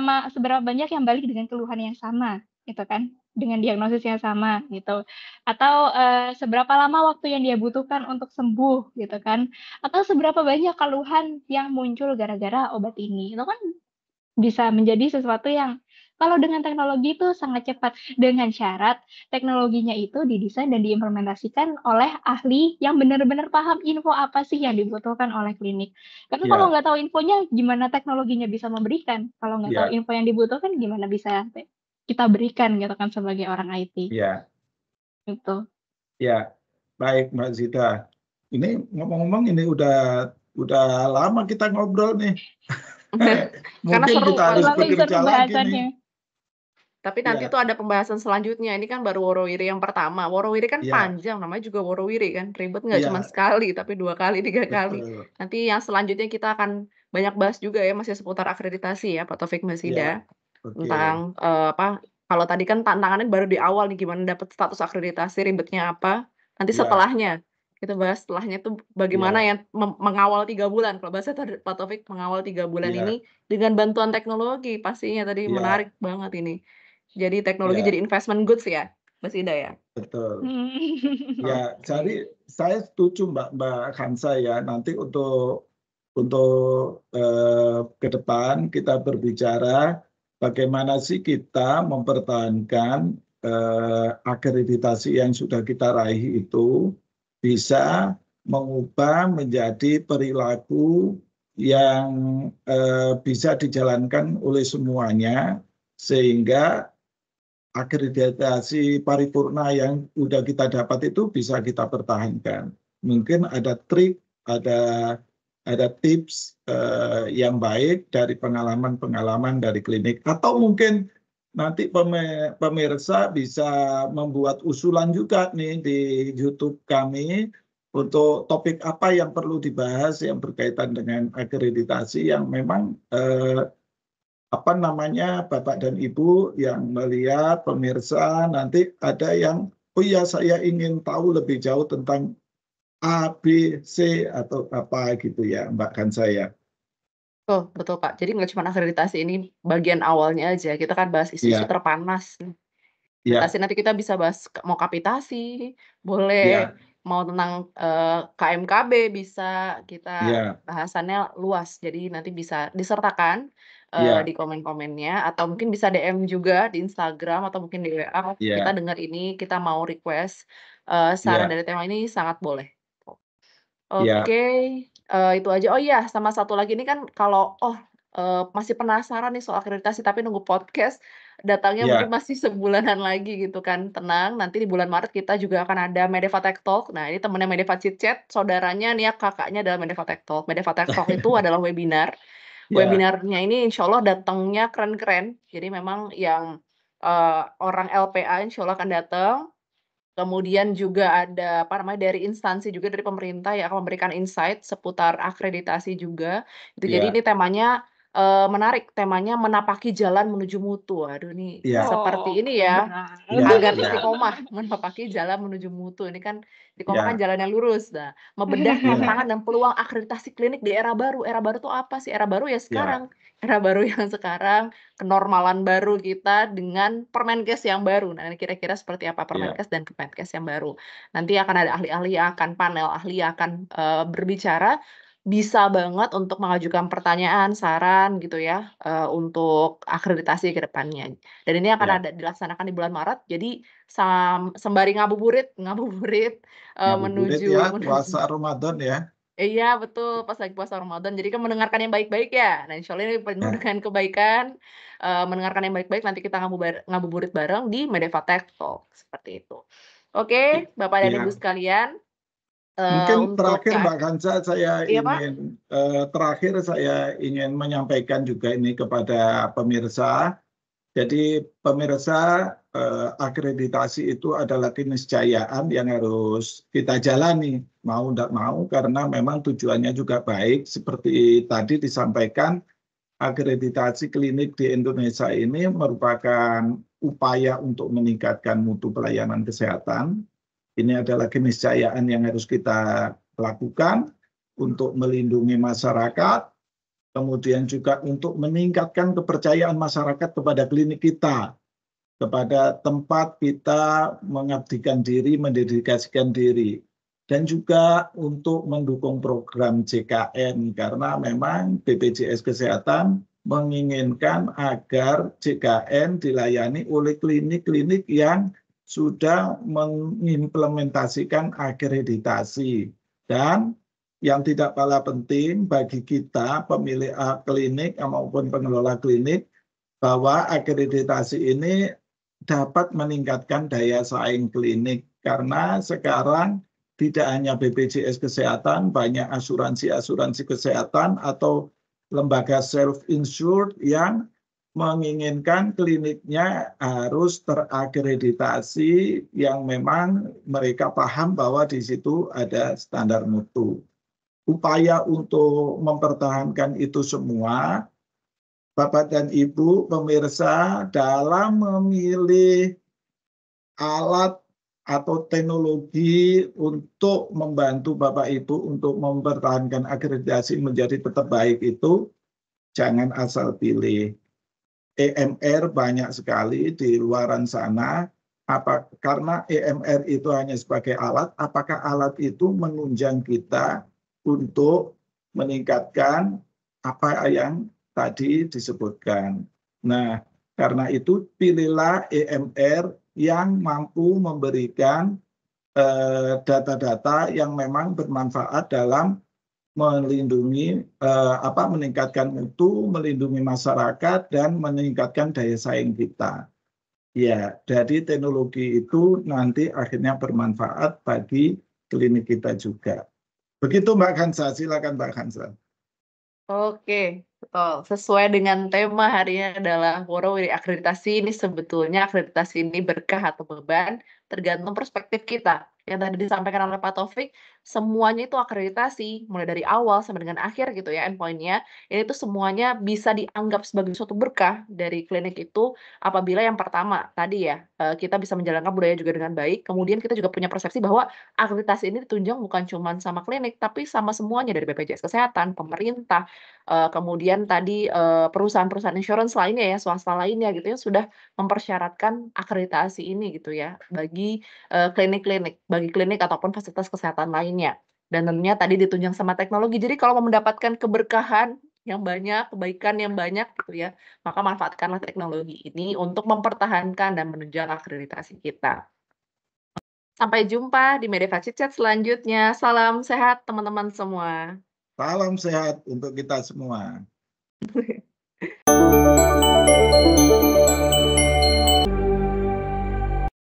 banyak yang balik dengan keluhan yang sama, gitu kan, dengan diagnosis yang sama, gitu. Atau, seberapa lama waktu yang dia butuhkan untuk sembuh, gitu kan. Atau seberapa banyak keluhan yang muncul gara-gara obat ini. Itu kan bisa menjadi sesuatu yang kalau dengan teknologi itu sangat cepat, dengan syarat teknologinya itu didesain dan diimplementasikan oleh ahli yang benar-benar paham info apa sih yang dibutuhkan oleh klinik. Karena kalau ya, nggak tahu infonya, gimana teknologinya bisa memberikan? Kalau nggak tahu ya, info yang dibutuhkan, gimana bisa kita berikan gitu kan sebagai orang IT, ya, gitu. ya. Baik, Mbak Zita. Ini ngomong-ngomong ini udah lama kita ngobrol nih. Karena Mungkin seru kita Pak harus Langsung Taufik. seru bekerja lagi nih. bahasannya. Tapi nanti Ya, tuh ada pembahasan selanjutnya. Ini kan baru Worowiri yang pertama. Worowiri kan ya, panjang, namanya juga Worowiri kan. Ribet nggak cuma ya, sekali, tapi 2 kali, 3 kali. betul. Nanti yang selanjutnya kita akan banyak bahas juga ya, masih seputar akreditasi ya, Pak Taufik, Mbak Ya, Sida. oke. Tentang, kalau tadi kan tantangannya baru di awal nih, gimana dapat status akreditasi, ribetnya apa. Nanti Ya, setelahnya, kita bahas setelahnya tuh bagaimana ya, ya mengawal 3 bulan. Kalau bahasa tadi Pak Taufik, mengawal 3 bulan ya, ini dengan bantuan teknologi pastinya tadi ya, menarik banget ini. Jadi teknologi jadi ya, investment goods ya, Mas Ida ya? betul. Mhm. Ya, Oke. jadi saya setuju Mbak Hansa ya. Nanti untuk ke depan kita berbicara bagaimana sih kita mempertahankan akreditasi yang sudah kita raih itu bisa mengubah menjadi perilaku yang bisa dijalankan oleh semuanya sehingga akreditasi paripurna yang sudah kita dapat itu bisa kita pertahankan. Mungkin ada trik, ada tips yang baik dari pengalaman-pengalaman dari klinik, atau mungkin nanti pemirsa bisa membuat usulan juga nih di YouTube kami untuk topik apa yang perlu dibahas yang berkaitan dengan akreditasi yang memang apa namanya, Bapak dan Ibu yang melihat, pemirsa, nanti ada yang, oh iya saya ingin tahu lebih jauh tentang A, B, C, atau apa gitu ya, Mbak kan saya. Betul betul, Pak. Jadi nggak cuma akreditasi, ini bagian awalnya aja. Kita kan bahas isu-isu Ya, terpanas. Akreditasi ya, nanti kita bisa bahas mau kapitasi, boleh, ya, mau tentang, KMKB bisa, kita ya, bahasannya luas. Jadi nanti bisa disertakan, di ya, komen-komennya, atau mungkin bisa DM juga di Instagram atau mungkin di WA, kita ya, dengar ini, kita mau request, saran ya, dari tema ini sangat boleh. ya, Oke, itu aja. Oh iya, sama satu lagi ini kan kalau, masih penasaran nih soal akreditasi tapi nunggu podcast, datangnya mungkin Ya, masih sebulanan lagi gitu kan. Tenang, nanti di bulan Maret kita juga akan ada Medeva Tech Talk. Nah, ini temennya Medeva Chit Chat, saudaranya nih ya kakaknya adalah Medeva Tech Talk. Medeva Tech Talk itu adalah webinar. ya, Webinarnya ini insya Allah datangnya keren-keren. Jadi memang yang orang LPA insya Allah akan datang. Kemudian juga ada apa namanya dari instansi juga dari pemerintah yang akan memberikan insight seputar akreditasi juga. Itu jadi ya, ini temanya menarik, temanya menapaki jalan menuju mutu. Aduh nih ya, seperti ini ya. berat. ya, Agar ya, istiqomah menapaki jalan menuju mutu. Ini kan istiqomah kan ya, jalan yang lurus. Nah, membedah ya, tantangan dan peluang akreditasi klinik di era baru. Era baru tuh apa sih? Era baru ya ya, sekarang. Era baru yang sekarang, kenormalan baru kita dengan Permenkes yang baru. Nah, ini kira-kira seperti apa ya, Permenkes dan Kemenkes yang baru. Nanti akan ada ahli-ahli yang akan panel ahli yang akan berbicara. Bisa banget untuk mengajukan pertanyaan, saran gitu ya, untuk akreditasi ke depannya. Dan ini akan ya. ada dilaksanakan di bulan Maret. Jadi sembari ngabuburit ngabuburit, Ngabuburit menuju ya, menuju puasa Ramadan ya. iya betul, pas lagi puasa Ramadan. Jadi kan mendengarkan yang baik-baik ya. Nah, insya Allah ini penuh Ya, dengan kebaikan, mendengarkan yang baik-baik, nanti kita ngabuburit bareng di Medeva Tech Talk, seperti itu. Oke, Bapak dan Ibu ya. sekalian, Mungkin untuk terakhir yang Mbak Kansa, iya Pak? saya ingin menyampaikan juga ini kepada pemirsa. Jadi pemirsa, akreditasi itu adalah keniscayaan yang harus kita jalani, mau tidak mau, karena memang tujuannya juga baik. Seperti tadi disampaikan, akreditasi klinik di Indonesia ini merupakan upaya untuk meningkatkan mutu pelayanan kesehatan. Ini adalah keniscayaan yang harus kita lakukan untuk melindungi masyarakat, kemudian juga untuk meningkatkan kepercayaan masyarakat kepada klinik kita, kepada tempat kita mengabdikan diri, mendedikasikan diri. Dan juga untuk mendukung program JKN, karena memang BPJS Kesehatan menginginkan agar JKN dilayani oleh klinik-klinik yang sudah mengimplementasikan akreditasi. Dan yang tidak kalah penting bagi kita, pemilik klinik maupun pengelola klinik, bahwa akreditasi ini dapat meningkatkan daya saing klinik. Karena sekarang tidak hanya BPJS Kesehatan, banyak asuransi-asuransi kesehatan atau lembaga self-insured yang menginginkan kliniknya harus terakreditasi yang memang mereka paham bahwa di situ ada standar mutu. Upaya untuk mempertahankan itu semua, Bapak dan Ibu pemirsa, dalam memilih alat atau teknologi untuk membantu Bapak Ibu untuk mempertahankan akreditasi menjadi tetap baik itu, jangan asal pilih. EMR banyak sekali di luaran sana. Karena EMR itu hanya sebagai alat, apakah alat itu menunjang kita untuk meningkatkan apa yang tadi disebutkan. Nah, karena itu pilihlah EMR yang mampu memberikan data-data yang memang bermanfaat dalam melindungi meningkatkan mutu, melindungi masyarakat dan meningkatkan daya saing kita. Ya, jadi teknologi itu nanti akhirnya bermanfaat bagi klinik kita juga. Begitu Mbak Kansa, silakan Mbak Kansa. Oke, betul. Sesuai dengan tema hari ini adalah Worowiri akreditasi. Ini sebetulnya akreditasi ini berkah atau beban, tergantung perspektif kita. Yang tadi disampaikan oleh Pak Taufik, semuanya itu akreditasi, mulai dari awal sampai dengan akhir gitu ya, endpoint-nya. Ini tuh semuanya bisa dianggap sebagai suatu berkah dari klinik itu apabila yang pertama, tadi ya, kita bisa menjalankan budaya juga dengan baik, kemudian kita juga punya persepsi bahwa akreditasi ini ditunjang bukan cuma sama klinik, tapi sama semuanya dari BPJS Kesehatan, pemerintah, kemudian tadi, perusahaan-perusahaan insurance lainnya ya, swasta lainnya gitu ya, sudah mempersyaratkan akreditasi ini gitu ya, bagi, klinik-klinik, bagi klinik ataupun fasilitas kesehatan lainnya. Dan tentunya tadi ditunjang sama teknologi. Jadi kalau mau mendapatkan keberkahan yang banyak, kebaikan yang banyak gitu ya, maka manfaatkanlah teknologi ini untuk mempertahankan dan menunjang akreditasi kita. Sampai jumpa di Medeva Chit Chat selanjutnya. Salam sehat teman-teman semua. Salam sehat untuk kita semua.